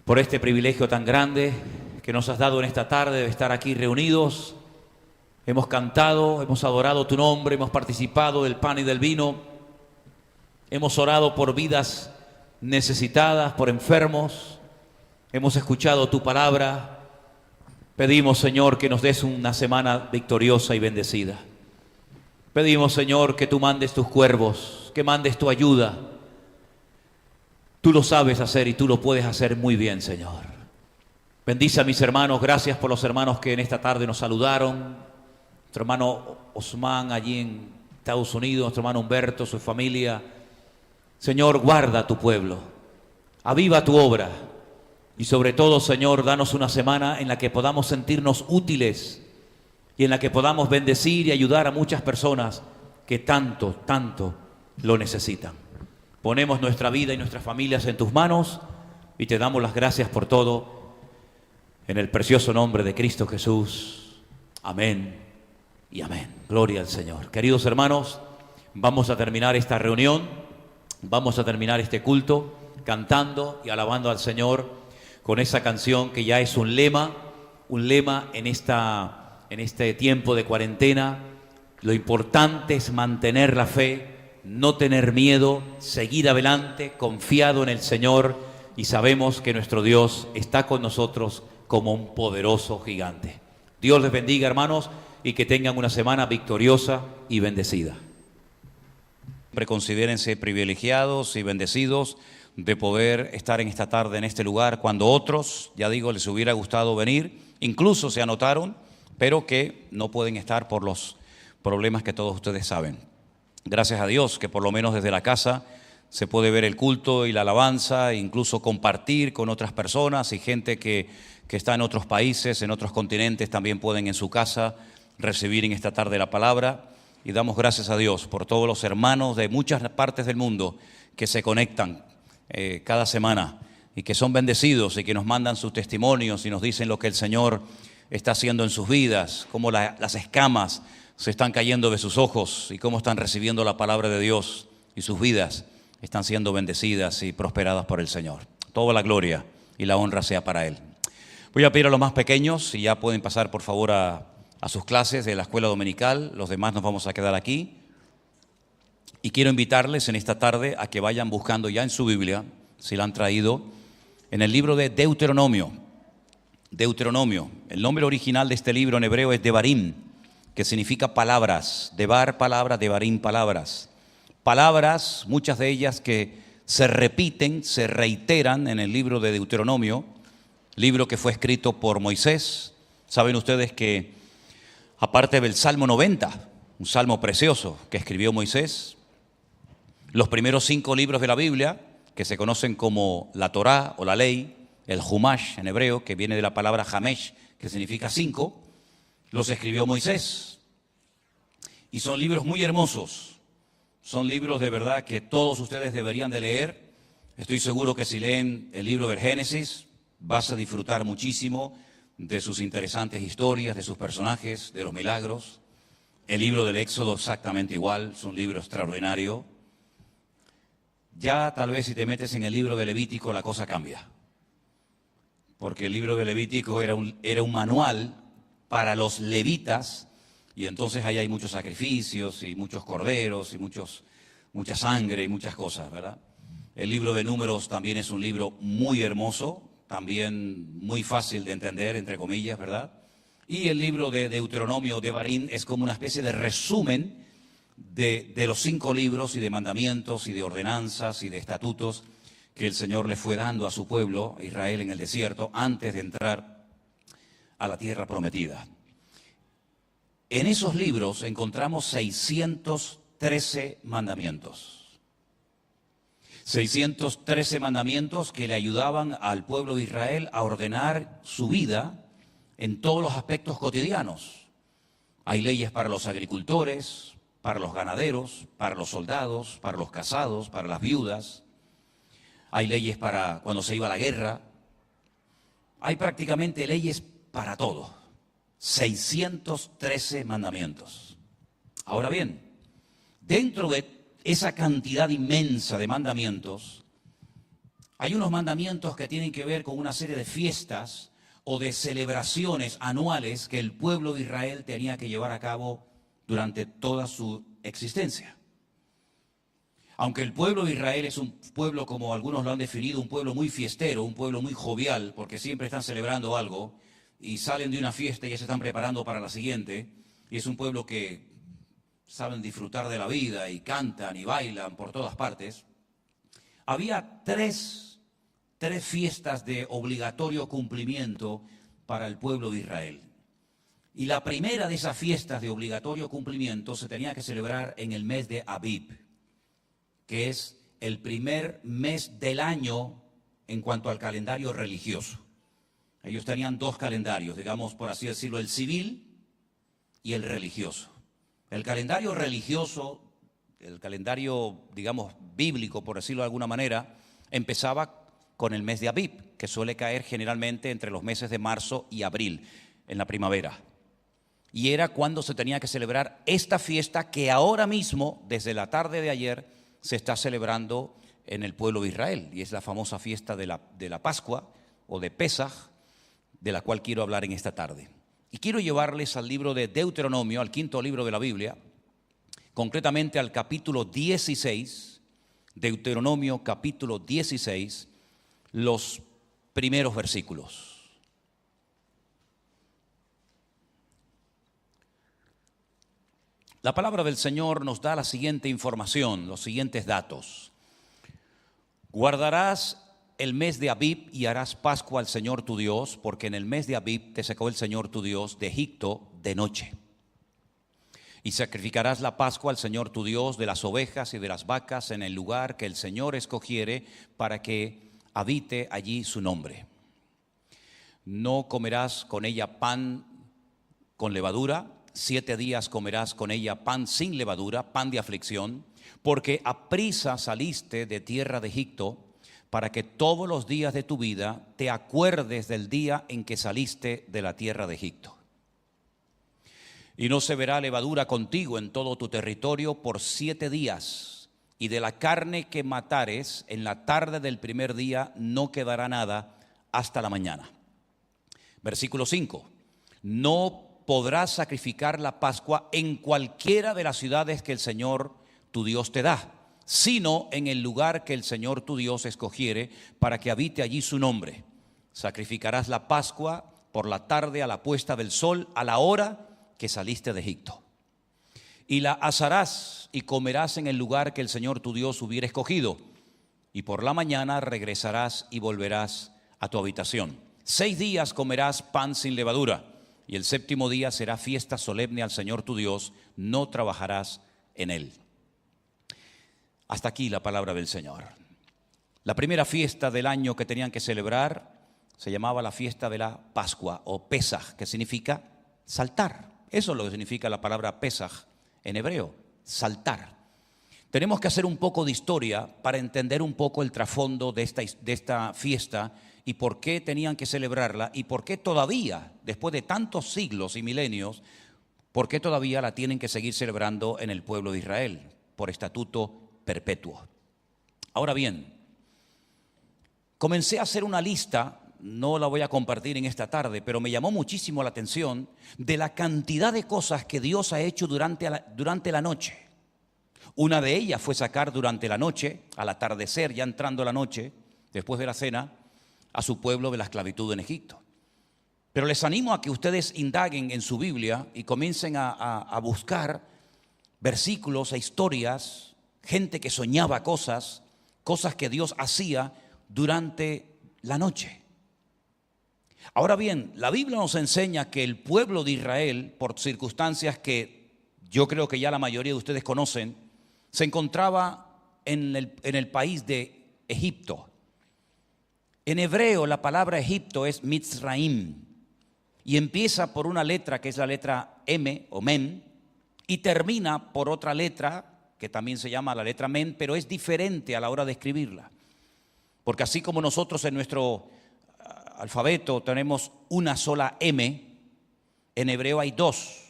por este privilegio tan grande que nos has dado en esta tarde de estar aquí reunidos. Hemos cantado, hemos adorado tu nombre, hemos participado del pan y del vino, hemos orado por vidas necesitadas, por enfermos, hemos escuchado tu palabra. Pedimos, Señor, que nos des una semana victoriosa y bendecida. Pedimos, Señor, que tú mandes tus cuervos, que mandes tu ayuda. Tú lo sabes hacer y tú lo puedes hacer muy bien, Señor. Bendice a mis hermanos, gracias por los hermanos que en esta tarde nos saludaron. Nuestro hermano Osman allí en Estados Unidos, nuestro hermano Humberto, su familia. Señor, guarda a tu pueblo, aviva tu obra y sobre todo, Señor, danos una semana en la que podamos sentirnos útiles y en la que podamos bendecir y ayudar a muchas personas que tanto, tanto lo necesitan. Ponemos nuestra vida y nuestras familias en tus manos y te damos las gracias por todo en el precioso nombre de Cristo Jesús. Amén. Y amén. Gloria al Señor. Queridos hermanos, vamos a terminar esta reunión, vamos a terminar este culto cantando y alabando al Señor con esa canción que ya es un lema en este tiempo de cuarentena. Lo importante es mantener la fe, no tener miedo, seguir adelante, confiado en el Señor y sabemos que nuestro Dios está con nosotros como un poderoso gigante. Dios les bendiga, hermanos, y que tengan una semana victoriosa y bendecida. Siempre considérense privilegiados y bendecidos de poder estar en esta tarde en este lugar cuando otros, ya digo, les hubiera gustado venir, incluso se anotaron, pero que no pueden estar por los problemas que todos ustedes saben. Gracias a Dios que por lo menos desde la casa se puede ver el culto y la alabanza, e incluso compartir con otras personas y gente que está en otros países, en otros continentes, también pueden en su casa recibir en esta tarde la palabra. Y damos gracias a Dios por todos los hermanos de muchas partes del mundo que se conectan cada semana y que son bendecidos y que nos mandan sus testimonios y nos dicen lo que el Señor está haciendo en sus vidas, cómo las escamas se están cayendo de sus ojos y cómo están recibiendo la palabra de Dios y sus vidas están siendo bendecidas y prosperadas por el Señor. Toda la gloria y la honra sea para Él. Voy a pedir a los más pequeños si ya pueden pasar por favor a sus clases de la escuela dominical. Los demás nos vamos a quedar aquí. Y quiero invitarles en esta tarde a que vayan buscando ya en su Biblia, si la han traído, en el libro de Deuteronomio. Deuteronomio. El nombre original de este libro en hebreo es Devarim, que significa palabras. Devar, palabra, Devarim, palabras. Palabras, muchas de ellas que se repiten, se reiteran en el libro de Deuteronomio, libro que fue escrito por Moisés. Saben ustedes que aparte del Salmo 90, un salmo precioso que escribió Moisés, los primeros 5 libros de la Biblia, que se conocen como la Torá o la ley, el Humash en hebreo, que viene de la palabra Hamesh, que significa 5, los escribió Moisés. Y son libros muy hermosos, son libros de verdad que todos ustedes deberían de leer. Estoy seguro que si leen el libro del Génesis, vas a disfrutar muchísimo de sus interesantes historias, de sus personajes, de los milagros. El libro del Éxodo exactamente igual, es un libro extraordinario. Ya tal vez si te metes en el libro de Levítico la cosa cambia, porque el libro de Levítico era un manual para los levitas y entonces ahí hay muchos sacrificios y muchos corderos y mucha sangre y muchas cosas, ¿verdad? El libro de Números también es un libro muy hermoso, también muy fácil de entender, entre comillas, ¿verdad? Y el libro de Deuteronomio, Devarim, es como una especie de resumen de los 5 libros y de mandamientos y de ordenanzas y de estatutos que el Señor le fue dando a su pueblo, Israel, en el desierto, antes de entrar a la tierra prometida. En esos libros encontramos 613 mandamientos. 613 mandamientos que le ayudaban al pueblo de Israel a ordenar su vida en todos los aspectos cotidianos. Hay leyes para los agricultores, para los ganaderos, para los soldados, para los casados, para las viudas. Hay leyes para cuando se iba a la guerra. Hay prácticamente leyes para todo. 613 mandamientos. Ahora bien, dentro de esa cantidad inmensa de mandamientos, hay unos mandamientos que tienen que ver con una serie de fiestas o de celebraciones anuales que el pueblo de Israel tenía que llevar a cabo durante toda su existencia. Aunque el pueblo de Israel es un pueblo, como algunos lo han definido, un pueblo muy fiestero, un pueblo muy jovial, porque siempre están celebrando algo y salen de una fiesta y ya se están preparando para la siguiente, y es un pueblo que saben disfrutar de la vida y cantan y bailan por todas partes. Había tres fiestas de obligatorio cumplimiento para el pueblo de Israel. Y la primera de esas fiestas de obligatorio cumplimiento se tenía que celebrar en el mes de Abib, que es el primer mes del año en cuanto al calendario religioso. Ellos tenían dos calendarios, digamos, por así decirlo, el civil y el religioso. El calendario religioso, el calendario, digamos, bíblico, por decirlo de alguna manera, empezaba con el mes de Abib, que suele caer generalmente entre los meses de marzo y abril, en la primavera. Y era cuando se tenía que celebrar esta fiesta que ahora mismo, desde la tarde de ayer, se está celebrando en el pueblo de Israel. Y es la famosa fiesta de la Pascua o de Pesaj, de la cual quiero hablar en esta tarde. Y quiero llevarles al libro de Deuteronomio, al quinto libro de la Biblia, concretamente al capítulo 16, Deuteronomio capítulo 16, los primeros versículos. La palabra del Señor nos da la siguiente información, los siguientes datos. Guardarás el mes de Abib y harás Pascua al Señor tu Dios, porque en el mes de Abib te sacó el Señor tu Dios de Egipto de noche. Y sacrificarás la Pascua al Señor tu Dios de las ovejas y de las vacas en el lugar que el Señor escogiere para que habite allí su nombre. No comerás con ella pan con levadura, 7 días comerás con ella pan sin levadura, pan de aflicción, porque aprisa saliste de tierra de Egipto, para que todos los días de tu vida te acuerdes del día en que saliste de la tierra de Egipto. Y no se verá levadura contigo en todo tu territorio por 7 días, y de la carne que matares en la tarde del primer día no quedará nada hasta la mañana. Versículo 5. No podrás sacrificar la Pascua en cualquiera de las ciudades que el Señor tu Dios te da, sino en el lugar que el Señor tu Dios escogiere para que habite allí su nombre. Sacrificarás la Pascua por la tarde a la puesta del sol, a la hora que saliste de Egipto. Y la asarás y comerás en el lugar que el Señor tu Dios hubiera escogido. Y por la mañana regresarás y volverás a tu habitación. 6 días comerás pan sin levadura, y el 7º día será fiesta solemne al Señor tu Dios, no trabajarás en él. Hasta aquí la palabra del Señor. La primera fiesta del año que tenían que celebrar se llamaba la fiesta de la Pascua o Pesaj, que significa saltar. Eso es lo que significa la palabra Pesaj en hebreo, saltar. Tenemos que hacer un poco de historia para entender un poco el trasfondo de esta fiesta y por qué tenían que celebrarla y por qué todavía, después de tantos siglos y milenios, por qué todavía la tienen que seguir celebrando en el pueblo de Israel por estatuto perpetuo. Ahora bien, comencé a hacer una lista, no la voy a compartir en esta tarde, pero me llamó muchísimo la atención de la cantidad de cosas que Dios ha hecho durante la noche. Una de ellas fue sacar durante la noche, al atardecer, ya entrando la noche, después de la cena, a su pueblo de la esclavitud en Egipto. Pero les animo a que ustedes indaguen en su Biblia y comiencen a buscar versículos e historias, gente que soñaba cosas que Dios hacía durante la noche. Ahora bien, la Biblia nos enseña que el pueblo de Israel, por circunstancias que yo creo que ya la mayoría de ustedes conocen, se encontraba en el país de Egipto. En hebreo la palabra Egipto es Mitzraim y empieza por una letra que es la letra M o Men y termina por otra letra que también se llama la letra Men, pero es diferente a la hora de escribirla. Porque así como nosotros en nuestro alfabeto tenemos una sola M, en hebreo hay dos.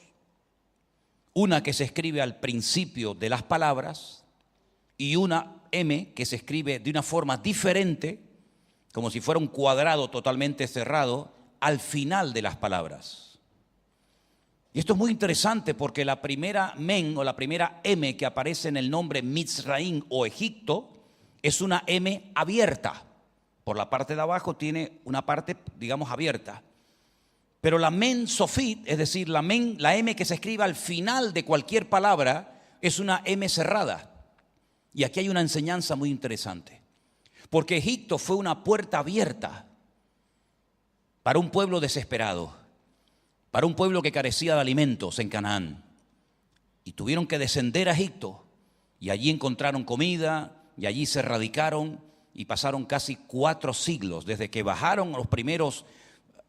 Una que se escribe al principio de las palabras y una M que se escribe de una forma diferente, como si fuera un cuadrado totalmente cerrado, al final de las palabras. Y esto es muy interesante porque la primera Men o la primera M que aparece en el nombre Mitzraim o Egipto es una M abierta. Por la parte de abajo tiene una parte, digamos, abierta. Pero la Men Sofit, es decir, la M que se escribe al final de cualquier palabra, es una M cerrada. Y aquí hay una enseñanza muy interesante. Porque Egipto fue una puerta abierta para un pueblo desesperado, para un pueblo que carecía de alimentos en Canaán. Y tuvieron que descender a Egipto. Y allí encontraron comida, y allí se radicaron, y pasaron casi 4 siglos, desde que bajaron los primeros,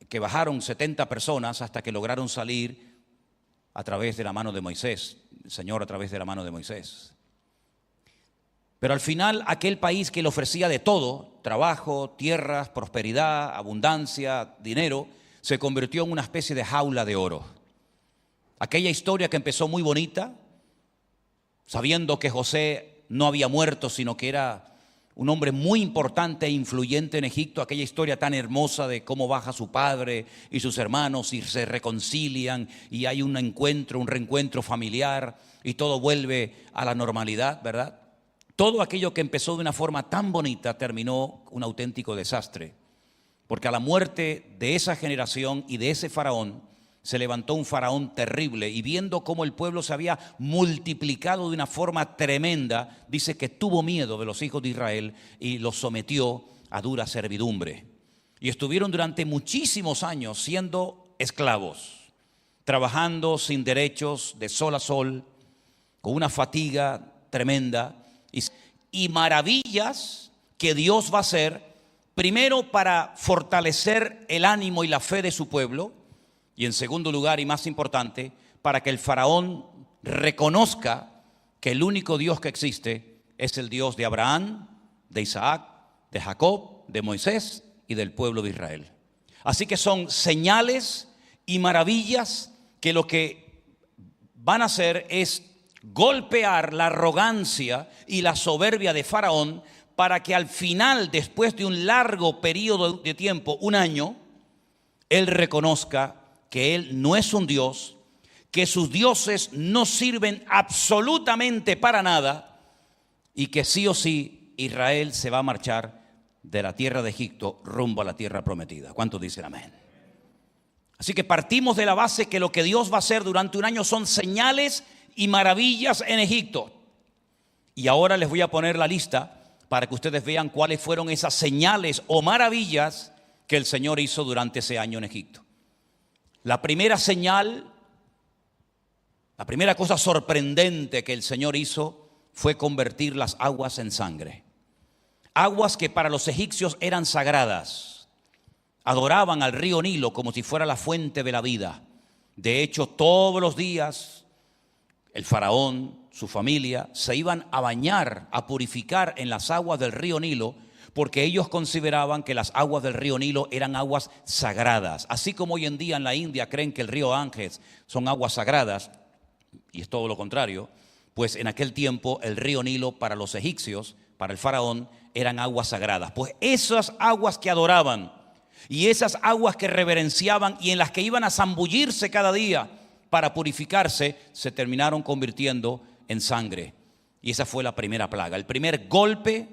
que bajaron 70 personas hasta que lograron salir a través de la mano de Moisés, el Señor a través de la mano de Moisés. Pero al final aquel país que le ofrecía de todo, trabajo, tierras, prosperidad, abundancia, dinero, se convirtió en una especie de jaula de oro. Aquella historia que empezó muy bonita, sabiendo que José no había muerto, sino que era un hombre muy importante e influyente en Egipto, aquella historia tan hermosa de cómo baja su padre y sus hermanos y se reconcilian y hay un encuentro, un reencuentro familiar y todo vuelve a la normalidad, ¿verdad? Todo aquello que empezó de una forma tan bonita terminó un auténtico desastre, porque a la muerte de esa generación y de ese faraón se levantó un faraón terrible y viendo cómo el pueblo se había multiplicado de una forma tremenda, dice que tuvo miedo de los hijos de Israel y los sometió a dura servidumbre. Y estuvieron durante muchísimos años siendo esclavos, trabajando sin derechos, de sol a sol, con una fatiga tremenda y maravillas que Dios va a hacer, primero para fortalecer el ánimo y la fe de su pueblo, y en segundo lugar y más importante, para que el faraón reconozca que el único Dios que existe es el Dios de Abraham, de Isaac, de Jacob, de Moisés y del pueblo de Israel. Así que son señales y maravillas que lo que van a hacer es golpear la arrogancia y la soberbia de Faraón para que al final, después de un largo periodo de tiempo, un año, él reconozca que él no es un Dios, que sus dioses no sirven absolutamente para nada y que sí o sí Israel se va a marchar de la tierra de Egipto rumbo a la tierra prometida. ¿Cuántos dicen amén? Así que partimos de la base que lo que Dios va a hacer durante un año son señales y maravillas en Egipto. Y ahora les voy a poner la lista para que ustedes vean cuáles fueron esas señales o maravillas que el Señor hizo durante ese año en Egipto. La primera señal, la primera cosa sorprendente que el Señor hizo fue convertir las aguas en sangre. Aguas que para los egipcios eran sagradas. Adoraban al río Nilo como si fuera la fuente de la vida. De hecho, todos los días el faraón, su familia, se iban a bañar, a purificar en las aguas del río Nilo, porque ellos consideraban que las aguas del río Nilo eran aguas sagradas. Así como hoy en día en la India creen que el río Ganges son aguas sagradas, y es todo lo contrario, pues en aquel tiempo el río Nilo para los egipcios, para el faraón, eran aguas sagradas. Pues esas aguas que adoraban y esas aguas que reverenciaban y en las que iban a zambullirse cada día para purificarse, se terminaron convirtiendo en sangre. Y esa fue la primera plaga. El primer golpe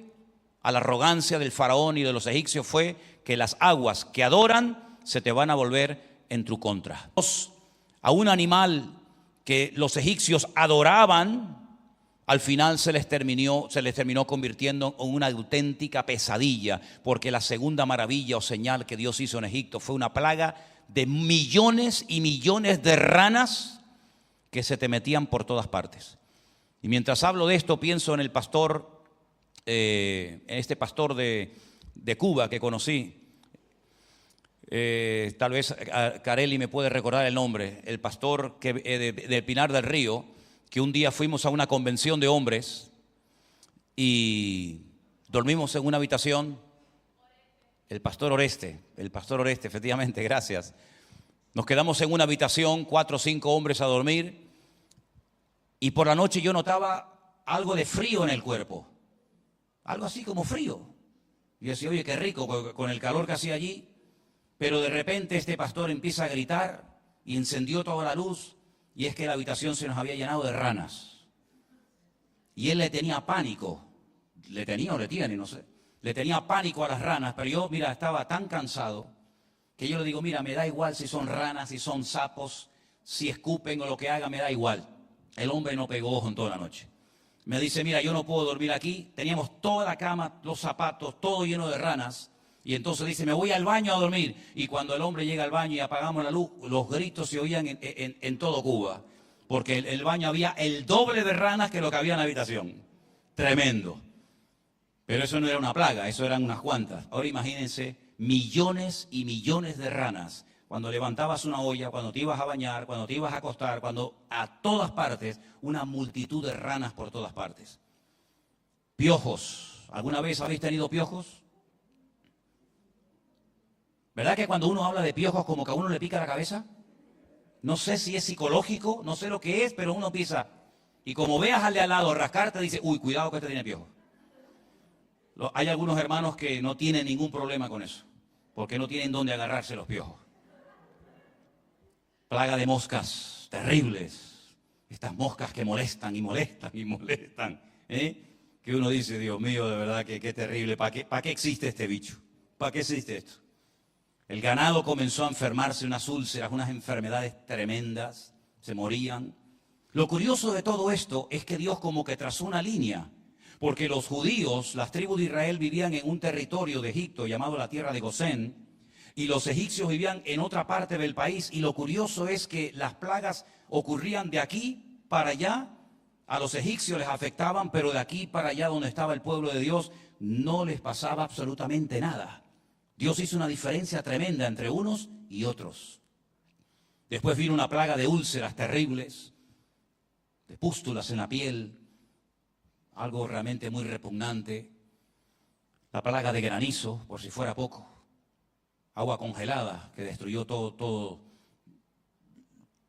a la arrogancia del faraón y de los egipcios fue que las aguas que adoran se te van a volver en tu contra. A un animal que los egipcios adoraban, al final se les terminó convirtiendo en una auténtica pesadilla, porque la segunda maravilla o señal que Dios hizo en Egipto fue una plaga de millones y millones de ranas que se te metían por todas partes. Y mientras hablo de esto pienso en el pastor este pastor de Cuba que conocí. Tal vez Carelli me puede recordar el nombre, el pastor de Pinar del Río, que un día fuimos a una convención de hombres y dormimos en una habitación. El pastor Oreste, efectivamente, gracias. Nos quedamos en una habitación, 4 o 5 hombres a dormir, y por la noche yo notaba algo de frío en el cuerpo, algo así como frío. Y yo decía, oye, qué rico con el calor que hacía allí. Pero de repente este pastor empieza a gritar y encendió toda la luz, y es que la habitación se nos había llenado de ranas. Y él le tenía pánico, le tiene, no sé. Le tenía pánico a las ranas, pero yo, mira, estaba tan cansado que yo le digo, mira, me da igual si son ranas, si son sapos, si escupen o lo que haga, me da igual. El hombre no pegó ojo en toda la noche. Me dice, mira, yo no puedo dormir aquí. Teníamos toda la cama, los zapatos, todo lleno de ranas. Y entonces dice, me voy al baño a dormir. Y cuando el hombre llega al baño y apagamos la luz, los gritos se oían en todo Cuba. Porque el baño había el doble de ranas que lo que había en la habitación. Tremendo. Pero eso no era una plaga, eso eran unas cuantas. Ahora imagínense millones y millones de ranas. Cuando levantabas una olla, cuando te ibas a bañar, cuando te ibas a acostar, cuando a todas partes, una multitud de ranas por todas partes. Piojos. ¿Alguna vez habéis tenido piojos? ¿Verdad que cuando uno habla de piojos como que a uno le pica la cabeza? No sé si es psicológico, no sé lo que es, pero uno piensa, y como veas al de al lado rascarte, dice, uy, cuidado que este tiene piojos. Hay algunos hermanos que no tienen ningún problema con eso, porque no tienen dónde agarrarse los piojos. Plaga de moscas terribles, estas moscas que molestan y molestan y molestan, que uno dice, Dios mío, de verdad que qué terrible, ¿para qué existe este bicho? ¿Para qué existe esto? El ganado comenzó a enfermarse, unas úlceras, unas enfermedades tremendas, se morían. Lo curioso de todo esto es que Dios como que trazó una línea, porque los judíos, las tribus de Israel vivían en un territorio de Egipto llamado la tierra de Gosén, y los egipcios vivían en otra parte del país, y lo curioso es que las plagas ocurrían de aquí para allá, a los egipcios les afectaban, pero de aquí para allá donde estaba el pueblo de Dios no les pasaba absolutamente nada. Dios hizo una diferencia tremenda entre unos y otros. Después vino una plaga de úlceras terribles, de pústulas en la piel, algo realmente muy repugnante. La plaga de granizo, por si fuera poco. Agua congelada que destruyó todo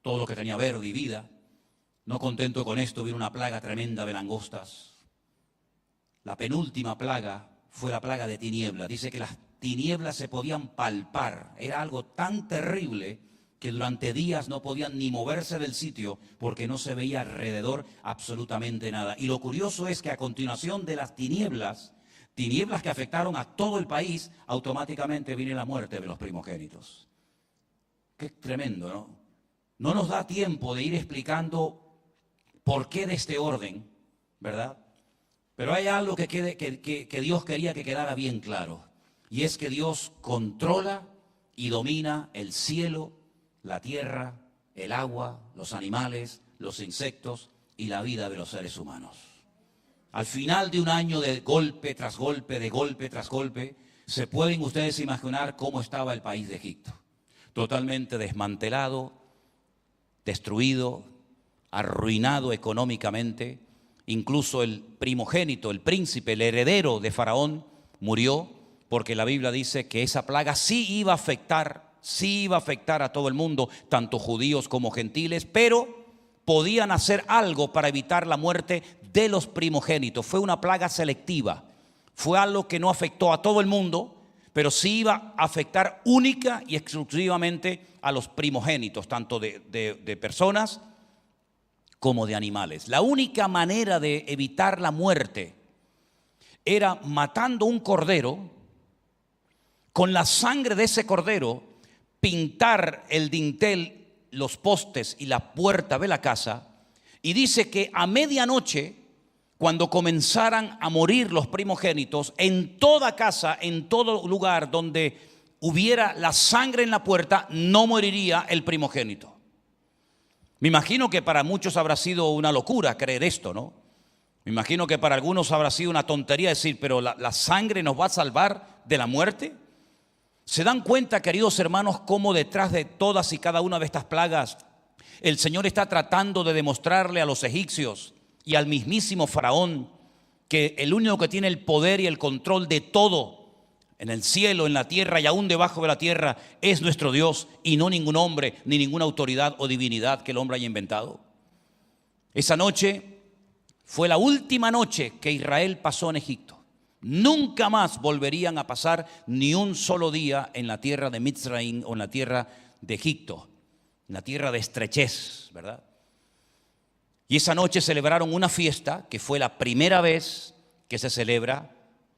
lo que tenía verde y vida. No contento con esto, vino una plaga tremenda de langostas. La penúltima plaga fue la plaga de tinieblas. Dice que las tinieblas se podían palpar. Era algo tan terrible que durante días no podían ni moverse del sitio porque no se veía alrededor absolutamente nada. Y lo curioso es que a continuación de las tinieblas que afectaron a todo el país, automáticamente viene la muerte de los primogénitos. Qué tremendo, ¿no? No nos da tiempo de ir explicando por qué de este orden, ¿verdad? Pero hay algo que Dios quería que quedara bien claro. Y es que Dios controla y domina el cielo, la tierra, el agua, los animales, los insectos y la vida de los seres humanos. Al final de un año de golpe tras golpe, de golpe tras golpe, se pueden ustedes imaginar cómo estaba el país de Egipto. Totalmente desmantelado, destruido, arruinado económicamente. Incluso el primogénito, el príncipe, el heredero de Faraón murió, porque la Biblia dice que esa plaga sí iba a afectar a todo el mundo, tanto judíos como gentiles, pero podían hacer algo para evitar la muerte de los primogénitos. Fue una plaga selectiva, fue algo que no afectó a todo el mundo, pero sí iba a afectar única y exclusivamente a los primogénitos, tanto de personas como de animales. La única manera de evitar la muerte era matando un cordero, con la sangre de ese cordero, pintar el dintel, los postes y la puerta de la casa. Y dice que a medianoche, cuando comenzaran a morir los primogénitos, en toda casa, en todo lugar donde hubiera la sangre en la puerta, no moriría el primogénito. Me imagino que para muchos habrá sido una locura creer esto, ¿no? Me imagino que para algunos habrá sido una tontería decir, pero la sangre nos va a salvar de la muerte. ¿Se dan cuenta, queridos hermanos, cómo detrás de todas y cada una de estas plagas el Señor está tratando de demostrarle a los egipcios y al mismísimo Faraón que el único que tiene el poder y el control de todo en el cielo, en la tierra y aún debajo de la tierra es nuestro Dios y no ningún hombre ni ninguna autoridad o divinidad que el hombre haya inventado? Esa noche fue la última noche que Israel pasó en Egipto. Nunca más volverían a pasar ni un solo día en la tierra de Mitzraim o en la tierra de Egipto, en la tierra de estrechez, ¿verdad? Y esa noche celebraron una fiesta que fue la primera vez que se celebra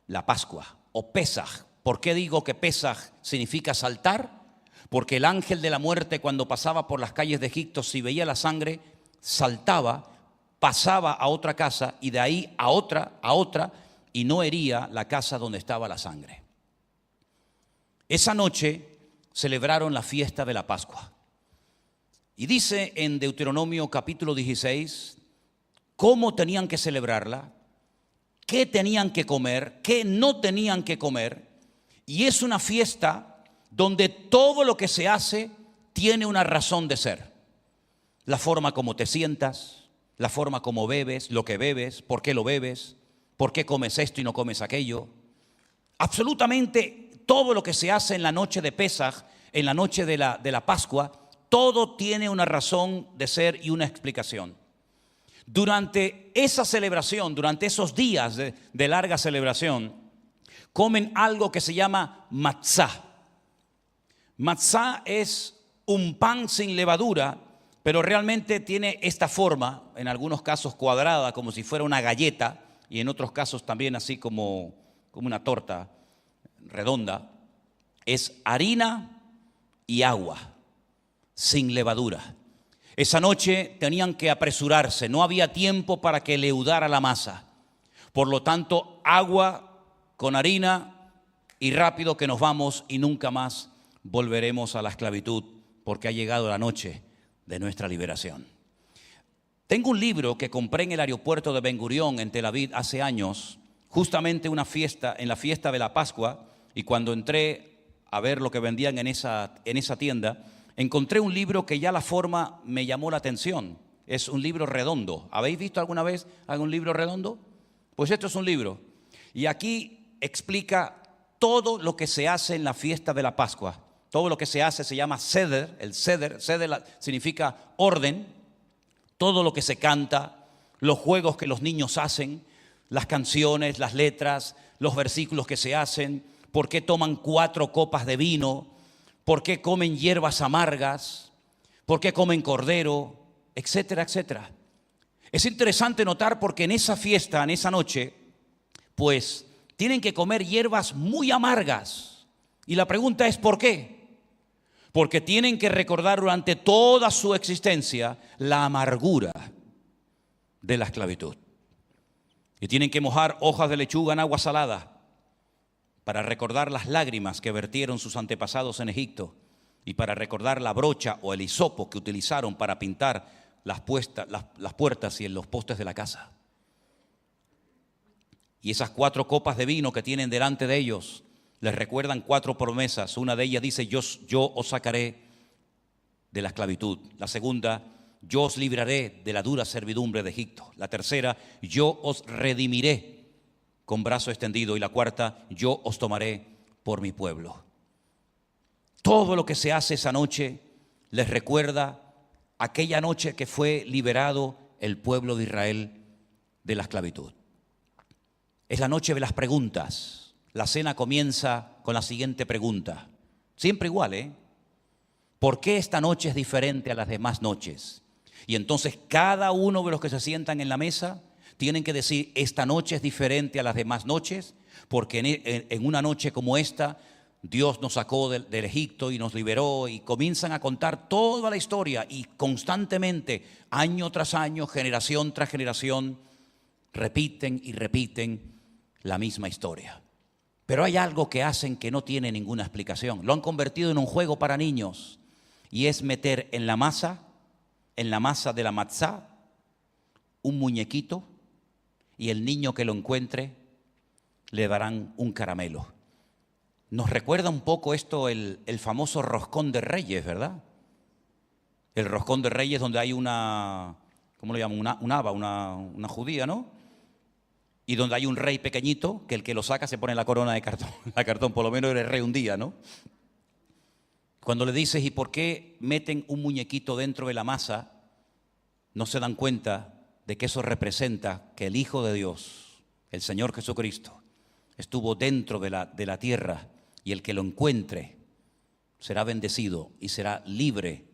la Pascua o Pesaj. ¿Por qué digo que Pesaj significa saltar? Porque el ángel de la muerte, cuando pasaba por las calles de Egipto, si veía la sangre, saltaba, pasaba a otra casa y de ahí a otra, y no hería la casa donde estaba la sangre. Esa noche celebraron la fiesta de la Pascua. Y dice en Deuteronomio capítulo 16 cómo tenían que celebrarla, qué tenían que comer, qué no tenían que comer. Y es una fiesta donde todo lo que se hace tiene una razón de ser. La forma como te sientas, la forma como bebes, lo que bebes, por qué lo bebes, por qué comes esto y no comes aquello. Absolutamente todo lo que se hace en la noche de Pesaj, en la noche de la Pascua, todo tiene una razón de ser y una explicación. Durante esa celebración, durante esos días de larga celebración, comen algo que se llama matzá. Matzá es un pan sin levadura, pero realmente tiene esta forma, en algunos casos cuadrada, como si fuera una galleta, y en otros casos también así como una torta redonda. Es harina y agua, sin levadura. Esa noche tenían que apresurarse, no había tiempo para que leudara la masa. Por lo tanto, agua con harina y rápido que nos vamos y nunca más volveremos a la esclavitud, porque ha llegado la noche de nuestra liberación. Tengo un libro que compré en el aeropuerto de Ben Gurión en Tel Aviv hace años, justamente en la fiesta de la Pascua, y cuando entré a ver lo que vendían en esa tienda, encontré un libro que ya la forma me llamó la atención. Es un libro redondo. ¿Habéis visto alguna vez algún libro redondo? Pues esto es un libro. Y aquí explica todo lo que se hace en la fiesta de la Pascua. Todo lo que se hace se llama Seder. El Seder significa orden. Todo lo que se canta, los juegos que los niños hacen, las canciones, las letras, los versículos que se hacen, por qué toman 4 copas de vino, por qué comen hierbas amargas, por qué comen cordero, etcétera, etcétera. Es interesante notar porque en esa fiesta, en esa noche, pues tienen que comer hierbas muy amargas. Y la pregunta es ¿por qué? Porque tienen que recordar durante toda su existencia la amargura de la esclavitud. Y tienen que mojar hojas de lechuga en agua salada para recordar las lágrimas que vertieron sus antepasados en Egipto y para recordar la brocha o el hisopo que utilizaron para pintar las puertas y los postes de la casa. Y esas 4 copas de vino que tienen delante de ellos les recuerdan 4 promesas. Una de ellas dice, yo os sacaré de la esclavitud. La segunda, yo os libraré de la dura servidumbre de Egipto. La tercera, yo os redimiré con brazo extendido. Y la cuarta, yo os tomaré por mi pueblo. Todo lo que se hace esa noche les recuerda aquella noche que fue liberado el pueblo de Israel de la esclavitud. Es la noche de las preguntas. La cena comienza con la siguiente pregunta. Siempre igual, ¿por qué esta noche es diferente a las demás noches? Y entonces cada uno de los que se sientan en la mesa tienen que decir, esta noche es diferente a las demás noches, porque en una noche como esta, Dios nos sacó del Egipto y nos liberó, y comienzan a contar toda la historia y constantemente, año tras año, generación tras generación, repiten y repiten la misma historia. Pero hay algo que hacen que no tiene ninguna explicación. Lo han convertido en un juego para niños y es meter en la masa de la matzá, un muñequito y el niño que lo encuentre le darán un caramelo. Nos recuerda un poco esto el famoso roscón de Reyes, ¿verdad? El roscón de Reyes donde hay una, ¿cómo le llaman? Una haba, una judía, ¿no? Y donde hay un rey pequeñito que el que lo saca se pone la corona de cartón. La cartón, por lo menos era el rey un día, ¿no? Cuando le dices, ¿y por qué meten un muñequito dentro de la masa? No se dan cuenta de que eso representa que el Hijo de Dios, el Señor Jesucristo, estuvo dentro de la tierra, y el que lo encuentre será bendecido y será libre,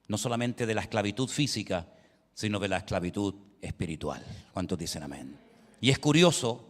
no solamente de la esclavitud física, sino de la esclavitud espiritual. ¿Cuántos dicen amén? Y es curioso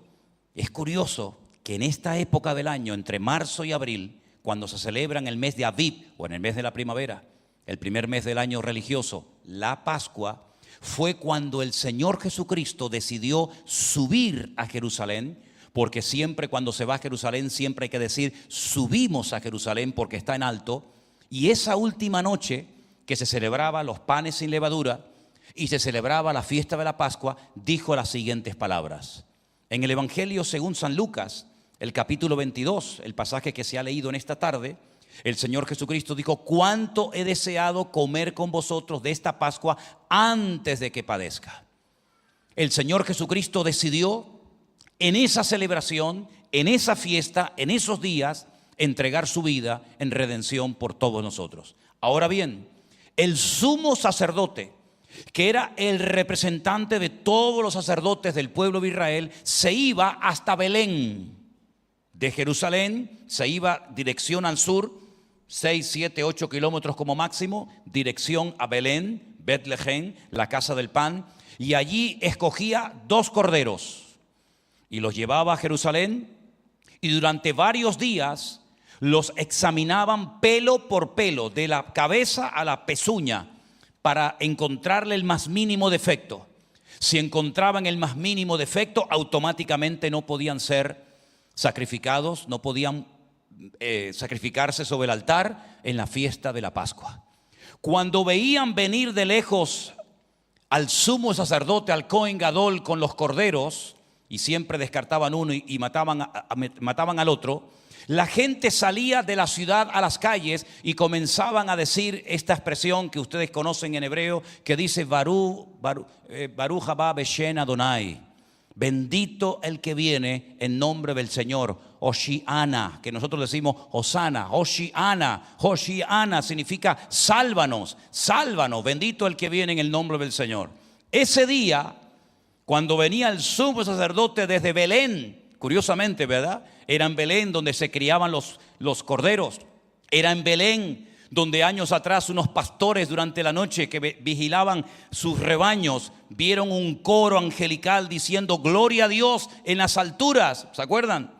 que en esta época del año, entre marzo y abril, cuando se celebra en el mes de Aviv o en el mes de la primavera, el primer mes del año religioso, la Pascua, fue cuando el Señor Jesucristo decidió subir a Jerusalén, porque siempre cuando se va a Jerusalén siempre hay que decir subimos a Jerusalén porque está en alto. Y esa última noche que se celebraba los panes sin levadura y se celebraba la fiesta de la Pascua, dijo las siguientes palabras. En el Evangelio según San Lucas, el capítulo 22, el pasaje que se ha leído en esta tarde, el Señor Jesucristo dijo: cuánto he deseado comer con vosotros de esta Pascua antes de que padezca. El Señor Jesucristo decidió en esa celebración, en esa fiesta, en esos días, entregar su vida en redención por todos nosotros. Ahora bien, el sumo sacerdote, que era el representante de todos los sacerdotes del pueblo de Israel, se iba hasta Belén. De Jerusalén se iba dirección al sur, 6, 7, 8 kilómetros como máximo, dirección a Belén, Betlehem, la casa del pan, y allí escogía 2 corderos y los llevaba a Jerusalén, y durante varios días los examinaban pelo por pelo, de la cabeza a la pezuña, para encontrarle el más mínimo defecto. Si encontraban el más mínimo defecto, automáticamente no podían ser sacrificados, no podían sacrificarse sobre el altar en la fiesta de la Pascua. Cuando veían venir de lejos al sumo sacerdote, al Cohen Gadol, con los corderos, y siempre descartaban uno y mataban al otro, la gente salía de la ciudad a las calles y comenzaban a decir esta expresión que ustedes conocen en hebreo, que dice Baruch haba Beshem Adonai, bendito el que viene en nombre del Señor. Hoshiana, que nosotros decimos Hosana, Hoshiana significa sálvanos, sálvanos, bendito el que viene en el nombre del Señor. Ese día, cuando venía el sumo sacerdote desde Belén, curiosamente, ¿verdad? Era en Belén donde se criaban los corderos. Era en Belén donde años atrás unos pastores durante la noche que vigilaban sus rebaños vieron un coro angelical diciendo gloria a Dios en las alturas. ¿Se acuerdan?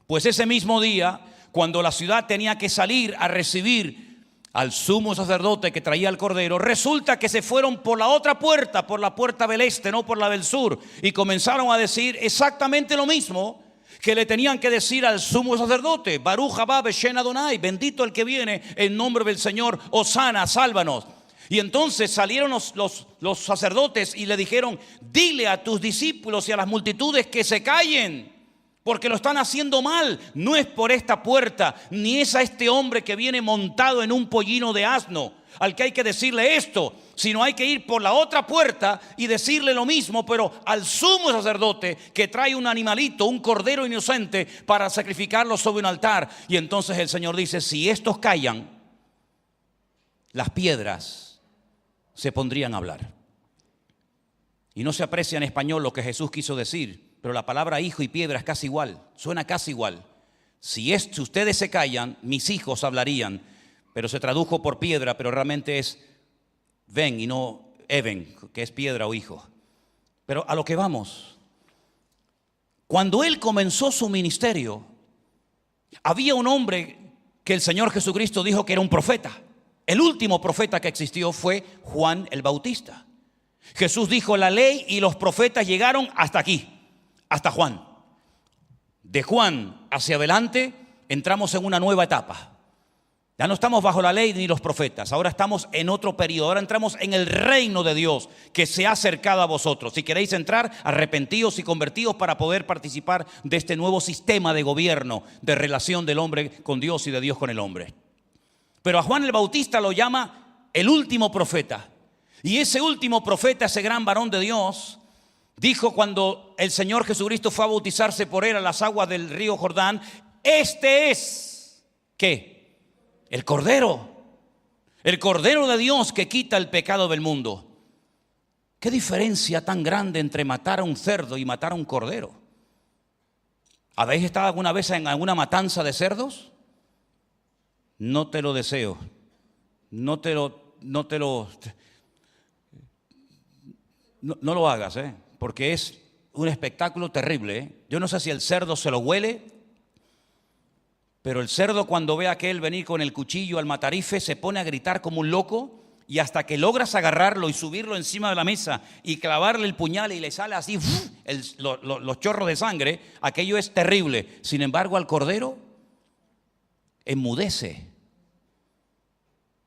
Pues ese mismo día, cuando la ciudad tenía que salir a recibir al sumo sacerdote que traía el cordero, resulta que se fueron por la otra puerta, por la puerta del este, no por la del sur, y comenzaron a decir exactamente lo mismo que le tenían que decir al sumo sacerdote: Baruch haba Beshem Adonai, bendito el que viene en nombre del Señor, Hosana, sálvanos. Y entonces salieron los sacerdotes y le dijeron: dile a tus discípulos y a las multitudes que se callen, porque lo están haciendo mal. No es por esta puerta, ni es a este hombre que viene montado en un pollino de asno al que hay que decirle esto, sino hay que ir por la otra puerta y decirle lo mismo, pero al sumo sacerdote que trae un animalito, un cordero inocente, para sacrificarlo sobre un altar. Y entonces el Señor dice: si estos callan, las piedras se pondrían a hablar. Y no se aprecia en español lo que Jesús quiso decir, pero la palabra hijo y piedra es casi igual, suena casi igual. Si ustedes se callan, mis hijos hablarían, pero se tradujo por piedra, pero realmente es ven y no even, que es piedra o hijo. Pero a lo que vamos, cuando él comenzó su ministerio, había un hombre que el Señor Jesucristo dijo que era un profeta. El último profeta que existió fue Juan el Bautista. Jesús dijo: la ley y los profetas llegaron hasta aquí, hasta Juan. De Juan hacia adelante entramos en una nueva etapa. Ya no estamos bajo la ley ni los profetas, ahora estamos en otro periodo, ahora entramos en el reino de Dios que se ha acercado a vosotros. Si queréis entrar, arrepentíos y convertíos para poder participar de este nuevo sistema de gobierno, de relación del hombre con Dios y de Dios con el hombre. Pero a Juan el Bautista lo llama el último profeta. Y ese último profeta, ese gran varón de Dios, dijo cuando el Señor Jesucristo fue a bautizarse por él a las aguas del río Jordán: este es, ¿qué? El Cordero de Dios que quita el pecado del mundo. ¿Qué diferencia tan grande entre matar a un cerdo y matar a un cordero? ¿Habéis estado alguna vez en alguna matanza de cerdos? No te lo deseo. No lo hagas, porque es un espectáculo terrible. Yo no sé si el cerdo se lo huele, pero el cerdo, cuando ve a aquel venir con el cuchillo al matarife, se pone a gritar como un loco, y hasta que logras agarrarlo y subirlo encima de la mesa y clavarle el puñal y le sale así los chorros de sangre, aquello es terrible. Sin embargo, al cordero enmudece.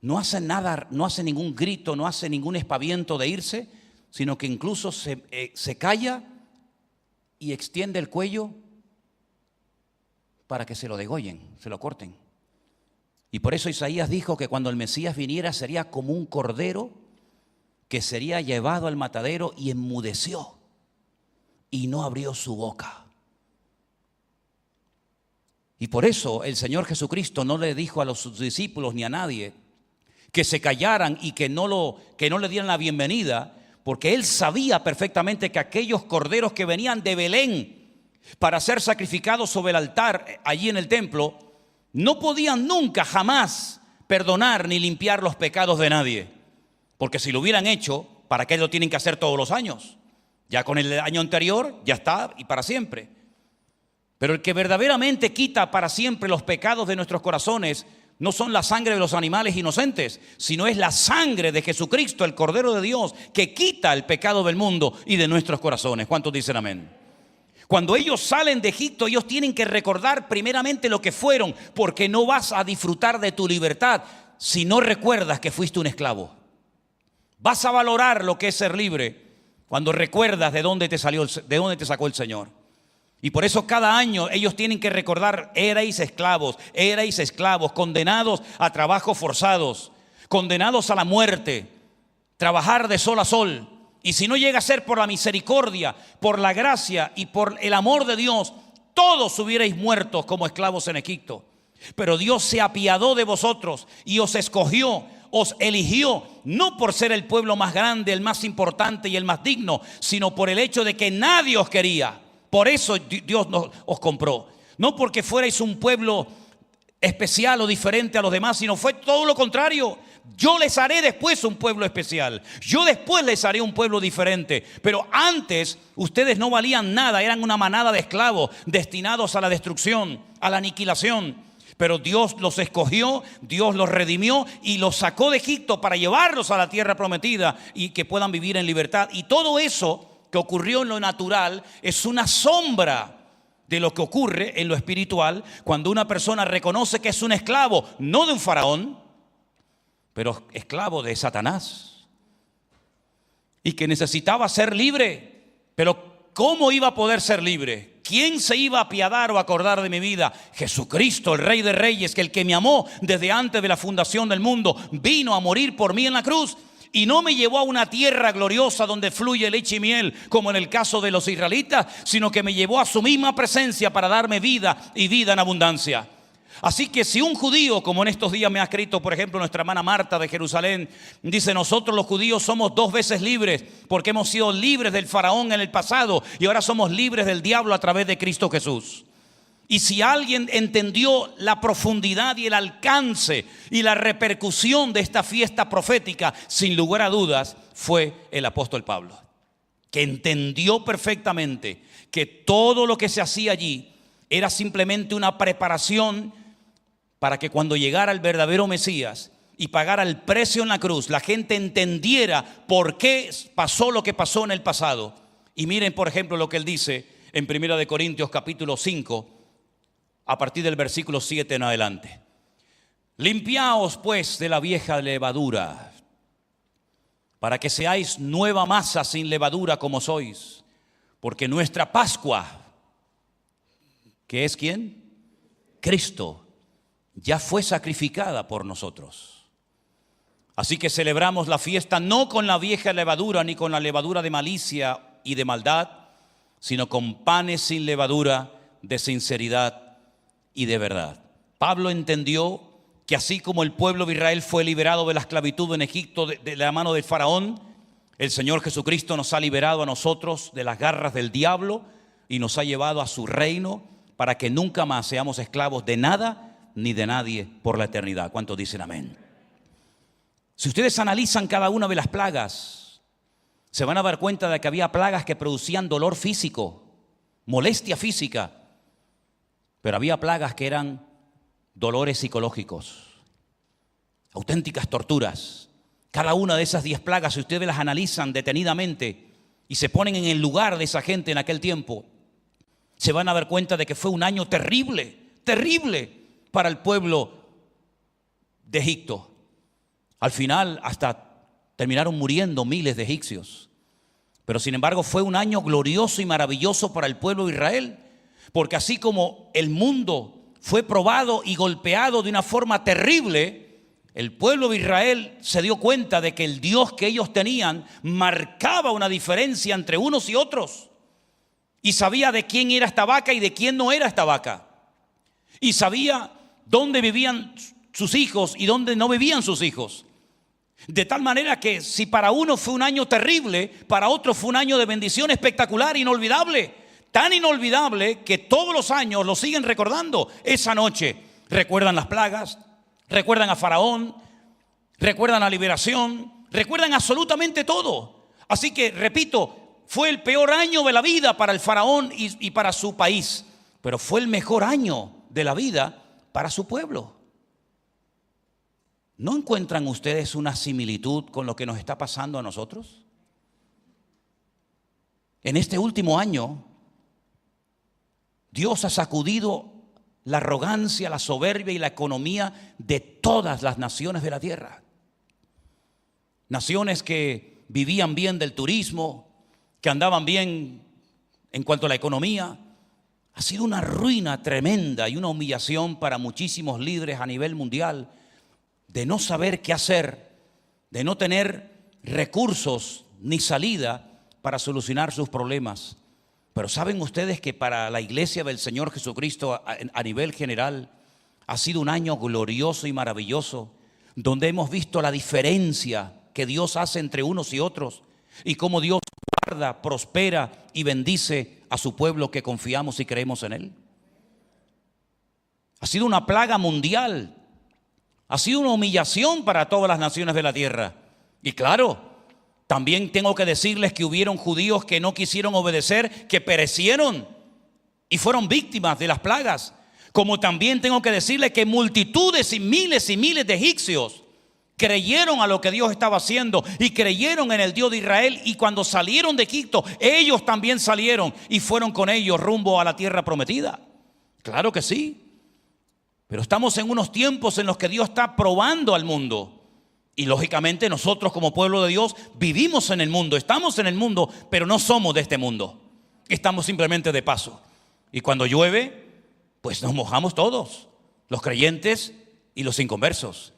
No hace nada, no hace ningún grito, no hace ningún espaviento de irse, sino que incluso se calla y extiende el cuello para que se lo degollen, se lo corten. Y por eso Isaías dijo que cuando el Mesías viniera sería como un cordero que sería llevado al matadero, y enmudeció y no abrió su boca. Y por eso el Señor Jesucristo no le dijo a sus discípulos ni a nadie que se callaran y que no le dieran la bienvenida, porque Él sabía perfectamente que aquellos corderos que venían de Belén para ser sacrificados sobre el altar allí en el templo, no podían nunca, jamás perdonar ni limpiar los pecados de nadie. Porque si lo hubieran hecho, ¿para qué lo tienen que hacer todos los años? Ya con el año anterior, ya está, y para siempre. Pero el que verdaderamente quita para siempre los pecados de nuestros corazones no son la sangre de los animales inocentes, sino es la sangre de Jesucristo, el Cordero de Dios, que quita el pecado del mundo y de nuestros corazones. ¿Cuántos dicen amén? Cuando ellos salen de Egipto, ellos tienen que recordar primeramente lo que fueron, porque no vas a disfrutar de tu libertad si no recuerdas que fuiste un esclavo. Vas a valorar lo que es ser libre cuando recuerdas de dónde te sacó el Señor. Y por eso cada año ellos tienen que recordar: erais esclavos, condenados a trabajos forzados, condenados a la muerte, trabajar de sol a sol. Y si no llega a ser por la misericordia, por la gracia y por el amor de Dios, todos hubierais muerto como esclavos en Egipto. Pero Dios se apiadó de vosotros y os escogió, os eligió, no por ser el pueblo más grande, el más importante y el más digno, sino por el hecho de que nadie os quería. Por eso Dios os compró. No porque fuerais un pueblo especial o diferente a los demás, sino fue todo lo contrario. Yo les haré después un pueblo especial. Yo después les haré un pueblo diferente. Pero antes ustedes no valían nada. Eran una manada de esclavos destinados a la destrucción, a la aniquilación. Pero Dios los escogió, Dios los redimió y los sacó de Egipto para llevarlos a la tierra prometida y que puedan vivir en libertad. Y todo eso que ocurrió en lo natural es una sombra de lo que ocurre en lo espiritual cuando una persona reconoce que es un esclavo, no de un faraón, pero esclavo de Satanás, y que necesitaba ser libre. Pero ¿cómo iba a poder ser libre? ¿Quién se iba a apiadar o acordar de mi vida? Jesucristo, el Rey de Reyes, que el que me amó desde antes de la fundación del mundo, vino a morir por mí en la cruz. Y no me llevó a una tierra gloriosa donde fluye leche y miel, como en el caso de los israelitas, sino que me llevó a su misma presencia para darme vida y vida en abundancia. Así que si un judío, como en estos días me ha escrito, por ejemplo, nuestra hermana Marta de Jerusalén, dice: nosotros los judíos somos 2 veces libres, porque hemos sido libres del faraón en el pasado y ahora somos libres del diablo a través de Cristo Jesús. Y si alguien entendió la profundidad y el alcance y la repercusión de esta fiesta profética, sin lugar a dudas, fue el apóstol Pablo, que entendió perfectamente que todo lo que se hacía allí era simplemente una preparación para que cuando llegara el verdadero Mesías y pagara el precio en la cruz, la gente entendiera por qué pasó lo que pasó en el pasado. Y miren, por ejemplo, lo que él dice en 1 Corintios capítulo 5, a partir del versículo 7 en adelante. Limpiaos pues de la vieja levadura, para que seáis nueva masa sin levadura como sois, porque nuestra Pascua, ¿que es quién? Cristo, ya fue sacrificada por nosotros. Así que celebramos la fiesta no con la vieja levadura ni con la levadura de malicia y de maldad, sino con panes sin levadura de sinceridad y de verdad. Pablo entendió que así como el pueblo de Israel fue liberado de la esclavitud en Egipto de la mano del faraón, el Señor Jesucristo nos ha liberado a nosotros de las garras del diablo y nos ha llevado a su reino para que nunca más seamos esclavos de nada ni de nadie por la eternidad. ¿Cuántos dicen amén? Si ustedes analizan cada una de las plagas, se van a dar cuenta de que había plagas que producían dolor físico, molestia física, pero había plagas que eran dolores psicológicos, auténticas torturas. Cada una de esas 10 plagas, si ustedes las analizan detenidamente y se ponen en el lugar de esa gente en aquel tiempo, se van a dar cuenta de que fue un año terrible, terrible para el pueblo de Egipto. Al final hasta terminaron muriendo miles de egipcios. Pero sin embargo fue un año glorioso y maravilloso para el pueblo de Israel, porque así como el mundo fue probado y golpeado de una forma terrible, el pueblo de Israel se dio cuenta de que el Dios que ellos tenían marcaba una diferencia entre unos y otros. Y sabía de quién era esta vaca y de quién no era esta vaca. Y sabía dónde vivían sus hijos y dónde no vivían sus hijos. De tal manera que si para uno fue un año terrible, para otro fue un año de bendición espectacular, inolvidable. Tan inolvidable que todos los años lo siguen recordando. Esa noche recuerdan las plagas, recuerdan a Faraón, recuerdan la liberación, recuerdan absolutamente todo. Así que, repito, fue el peor año de la vida para el Faraón y para su país, pero fue el mejor año de la vida para su pueblo. ¿No encuentran ustedes una similitud con lo que nos está pasando a nosotros? En este último año, Dios ha sacudido la arrogancia, la soberbia y la economía de todas las naciones de la tierra. Naciones que vivían bien del turismo, que andaban bien en cuanto a la economía. Ha sido una ruina tremenda y una humillación para muchísimos líderes a nivel mundial de no saber qué hacer, de no tener recursos ni salida para solucionar sus problemas. Pero ¿saben ustedes que para la iglesia del Señor Jesucristo a nivel general ha sido un año glorioso y maravilloso, donde hemos visto la diferencia que Dios hace entre unos y otros y cómo Dios guarda, prospera y bendice a su pueblo que confiamos y creemos en Él? Ha sido una plaga mundial, ha sido una humillación para todas las naciones de la tierra. Y claro, también tengo que decirles que hubieron judíos que no quisieron obedecer, que perecieron y fueron víctimas de las plagas. Como también tengo que decirles que multitudes y miles de egipcios creyeron a lo que Dios estaba haciendo y creyeron en el Dios de Israel, y cuando salieron de Egipto, ellos también salieron y fueron con ellos rumbo a la tierra prometida. Claro que sí. Pero estamos en unos tiempos en los que Dios está probando al mundo. Y lógicamente nosotros como pueblo de Dios vivimos en el mundo, estamos en el mundo, pero no somos de este mundo. Estamos simplemente de paso. Y cuando llueve, pues nos mojamos todos, los creyentes y los inconversos.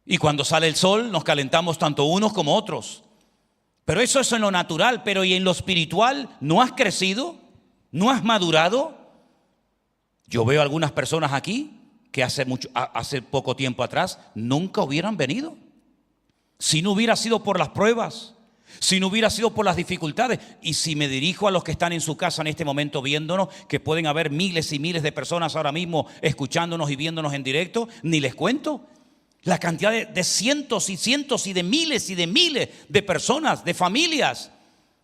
Y cuando sale el sol nos calentamos tanto unos como otros. Pero eso es en lo natural, pero ¿y en lo espiritual no has crecido? ¿No has madurado? Yo veo algunas personas aquí que hace poco tiempo atrás nunca hubieran venido. Si no hubiera sido por las pruebas, si no hubiera sido por las dificultades. Y si me dirijo a los que están en su casa en este momento viéndonos, que pueden haber miles y miles de personas ahora mismo escuchándonos y viéndonos en directo, ni les cuento la cantidad de cientos y cientos y de miles de personas, de familias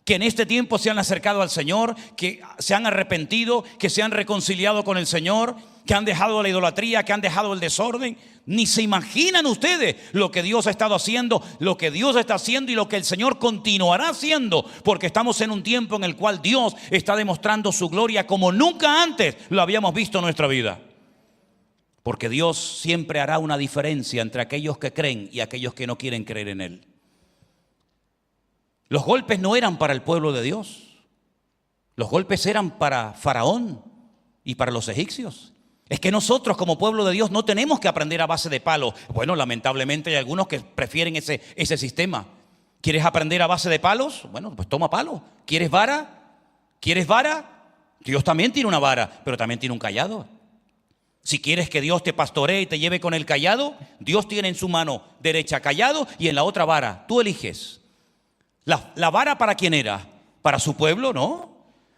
que en este tiempo se han acercado al Señor, que se han arrepentido, que se han reconciliado con el Señor, que han dejado la idolatría, que han dejado el desorden. Ni se imaginan ustedes lo que Dios ha estado haciendo, lo que Dios está haciendo y lo que el Señor continuará haciendo, porque estamos en un tiempo en el cual Dios está demostrando su gloria como nunca antes lo habíamos visto en nuestra vida. Porque Dios siempre hará una diferencia entre aquellos que creen y aquellos que no quieren creer en Él. Los golpes no eran para el pueblo de Dios. Los golpes eran para Faraón y para los egipcios. Es que nosotros como pueblo de Dios no tenemos que aprender a base de palos. Bueno, lamentablemente hay algunos que prefieren ese sistema. ¿Quieres aprender a base de palos? Bueno, pues toma palo. ¿Quieres vara? ¿Quieres vara? Dios también tiene una vara, pero también tiene un cayado. Si quieres que Dios te pastoree y te lleve con el cayado, Dios tiene en su mano derecha cayado y en la otra vara. Tú eliges. ¿La vara para quién era? ¿Para su pueblo? No.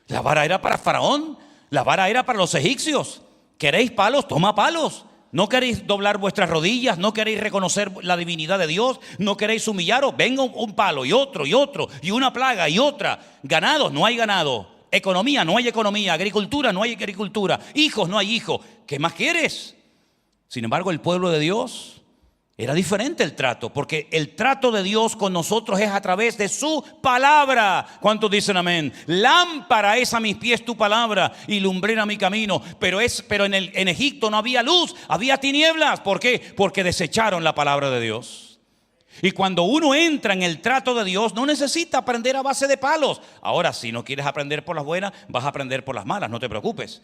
La vara era para Faraón. La vara era para los egipcios. ¿Queréis palos? Toma palos. ¿No queréis doblar vuestras rodillas? ¿No queréis reconocer la divinidad de Dios? ¿No queréis humillaros? Venga un palo y otro, y una plaga y otra. Ganados, no hay ganado. Economía, no hay economía. Agricultura, no hay agricultura. Hijos, no hay hijos. ¿Qué más quieres? Sin embargo, el pueblo de Dios era diferente el trato, porque el trato de Dios con nosotros es a través de su palabra. ¿Cuántos dicen amén? Lámpara es a mis pies tu palabra y lumbrera mi camino. Pero en Egipto no había luz, había tinieblas. ¿Por qué? Porque desecharon la palabra de Dios. Y cuando uno entra en el trato de Dios, no necesita aprender a base de palos. Ahora, si no quieres aprender por las buenas, vas a aprender por las malas, no te preocupes.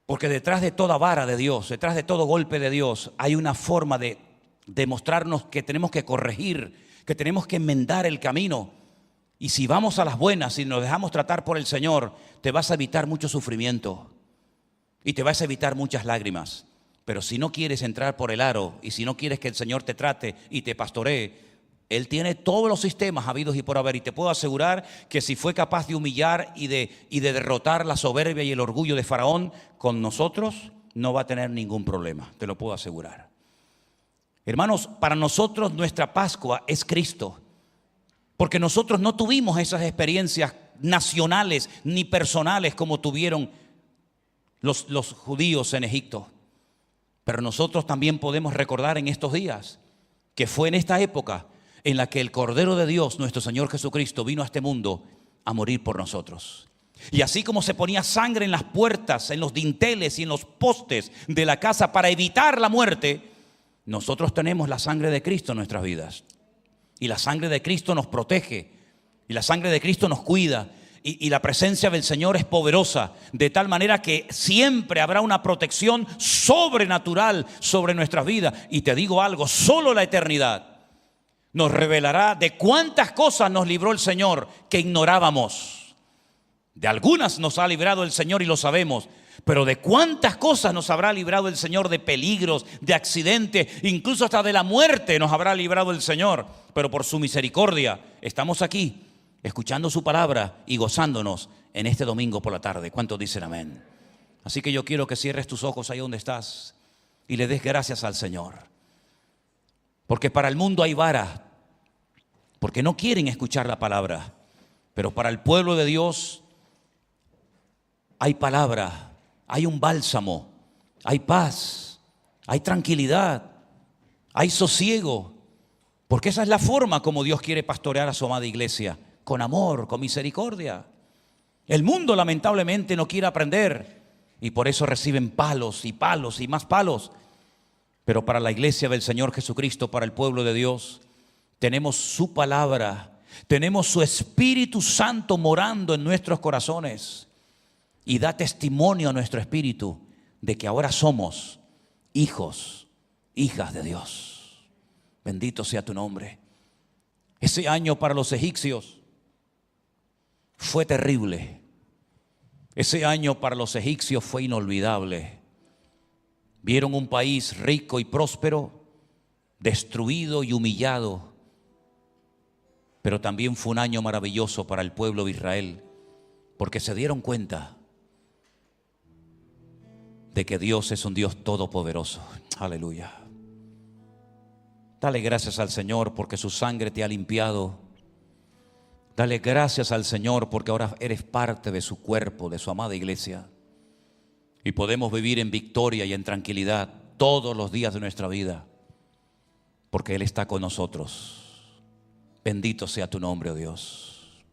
Porque detrás de toda vara de Dios, detrás de todo golpe de Dios, hay una forma de demostrarnos que tenemos que corregir, que tenemos que enmendar el camino. Y si vamos a las buenas y nos dejamos tratar por el Señor, te vas a evitar mucho sufrimiento y te vas a evitar muchas lágrimas. Pero si no quieres entrar por el aro y si no quieres que el Señor te trate y te pastoree, Él tiene todos los sistemas habidos y por haber. Y te puedo asegurar que si fue capaz de humillar y de derrotar la soberbia y el orgullo de Faraón, con nosotros no va a tener ningún problema. Te lo puedo asegurar. Hermanos, para nosotros nuestra Pascua es Cristo. Porque nosotros no tuvimos esas experiencias nacionales ni personales como tuvieron los judíos en Egipto. Pero nosotros también podemos recordar en estos días que fue en esta época en la que el Cordero de Dios, nuestro Señor Jesucristo, vino a este mundo a morir por nosotros. Y así como se ponía sangre en las puertas, en los dinteles y en los postes de la casa para evitar la muerte, nosotros tenemos la sangre de Cristo en nuestras vidas. Y la sangre de Cristo nos protege. Y la sangre de Cristo nos cuida. Y la presencia del Señor es poderosa, de tal manera que siempre habrá una protección sobrenatural sobre nuestras vidas. Y te digo algo, solo la eternidad nos revelará de cuántas cosas nos libró el Señor que ignorábamos. De algunas nos ha librado el Señor y lo sabemos, pero de cuántas cosas nos habrá librado el Señor, de peligros, de accidentes, incluso hasta de la muerte nos habrá librado el Señor. Pero por su misericordia estamos aquí, escuchando su palabra y gozándonos en este domingo por la tarde. ¿Cuántos dicen amén? Así que yo quiero que cierres tus ojos ahí donde estás y le des gracias al Señor. Porque para el mundo hay vara, porque no quieren escuchar la palabra. Pero para el pueblo de Dios hay palabra, hay un bálsamo, hay paz, hay tranquilidad, hay sosiego. Porque esa es la forma como Dios quiere pastorear a su amada iglesia. Con amor, con misericordia. El mundo lamentablemente no quiere aprender y por eso reciben palos y más palos. Pero para la iglesia del Señor Jesucristo, para el pueblo de Dios, tenemos su palabra, tenemos su Espíritu Santo morando en nuestros corazones y da testimonio a nuestro espíritu de que ahora somos hijos, hijas de Dios. Bendito sea tu nombre. Ese año para los egipcios fue terrible. Ese año para los egipcios fue inolvidable. Vieron un país rico y próspero, destruido y humillado. Pero también fue un año maravilloso para el pueblo de Israel, porque se dieron cuenta de que Dios es un Dios todopoderoso. Aleluya. Dale gracias al Señor porque su sangre te ha limpiado. Dale gracias al Señor porque ahora eres parte de su cuerpo, de su amada iglesia. Y podemos vivir en victoria y en tranquilidad todos los días de nuestra vida, porque Él está con nosotros. Bendito sea tu nombre, oh Dios.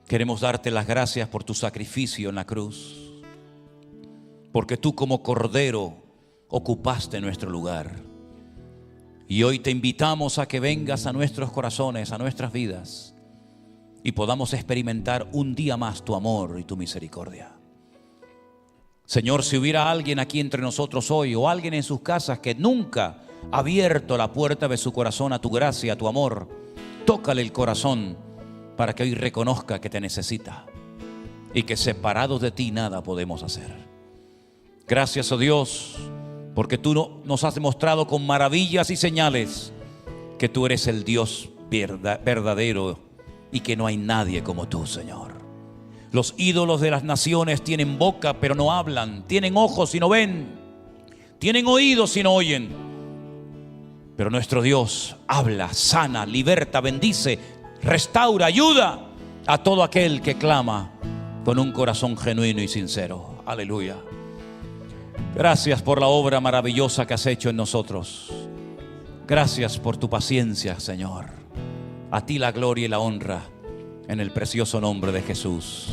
Queremos darte las gracias por tu sacrificio en la cruz. porque tú como Cordero ocupaste nuestro lugar. Y hoy te invitamos a que vengas a nuestros corazones, a nuestras vidas, y podamos experimentar un día más tu amor y tu misericordia. Señor, si hubiera alguien aquí entre nosotros hoy, o alguien en sus casas que nunca ha abierto la puerta de su corazón a tu gracia, a tu amor, tócale el corazón para que hoy reconozca que te necesita y que separados de ti nada podemos hacer. Gracias, oh Dios, porque tú nos has demostrado con maravillas y señales que tú eres el Dios verdadero y que no hay nadie como tú, Señor. Los ídolos de las naciones tienen boca pero no hablan, tienen ojos y no ven, tienen oídos y no oyen. Pero nuestro Dios habla, sana, liberta, bendice, restaura, ayuda a todo aquel que clama con un corazón genuino y sincero. Aleluya. Gracias por la obra maravillosa que has hecho en nosotros. Gracias por tu paciencia, Señor. A ti la gloria y la honra, en el precioso nombre de Jesús.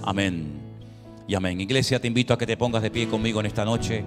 Amén y amén. Iglesia, te invito a que te pongas de pie conmigo en esta noche.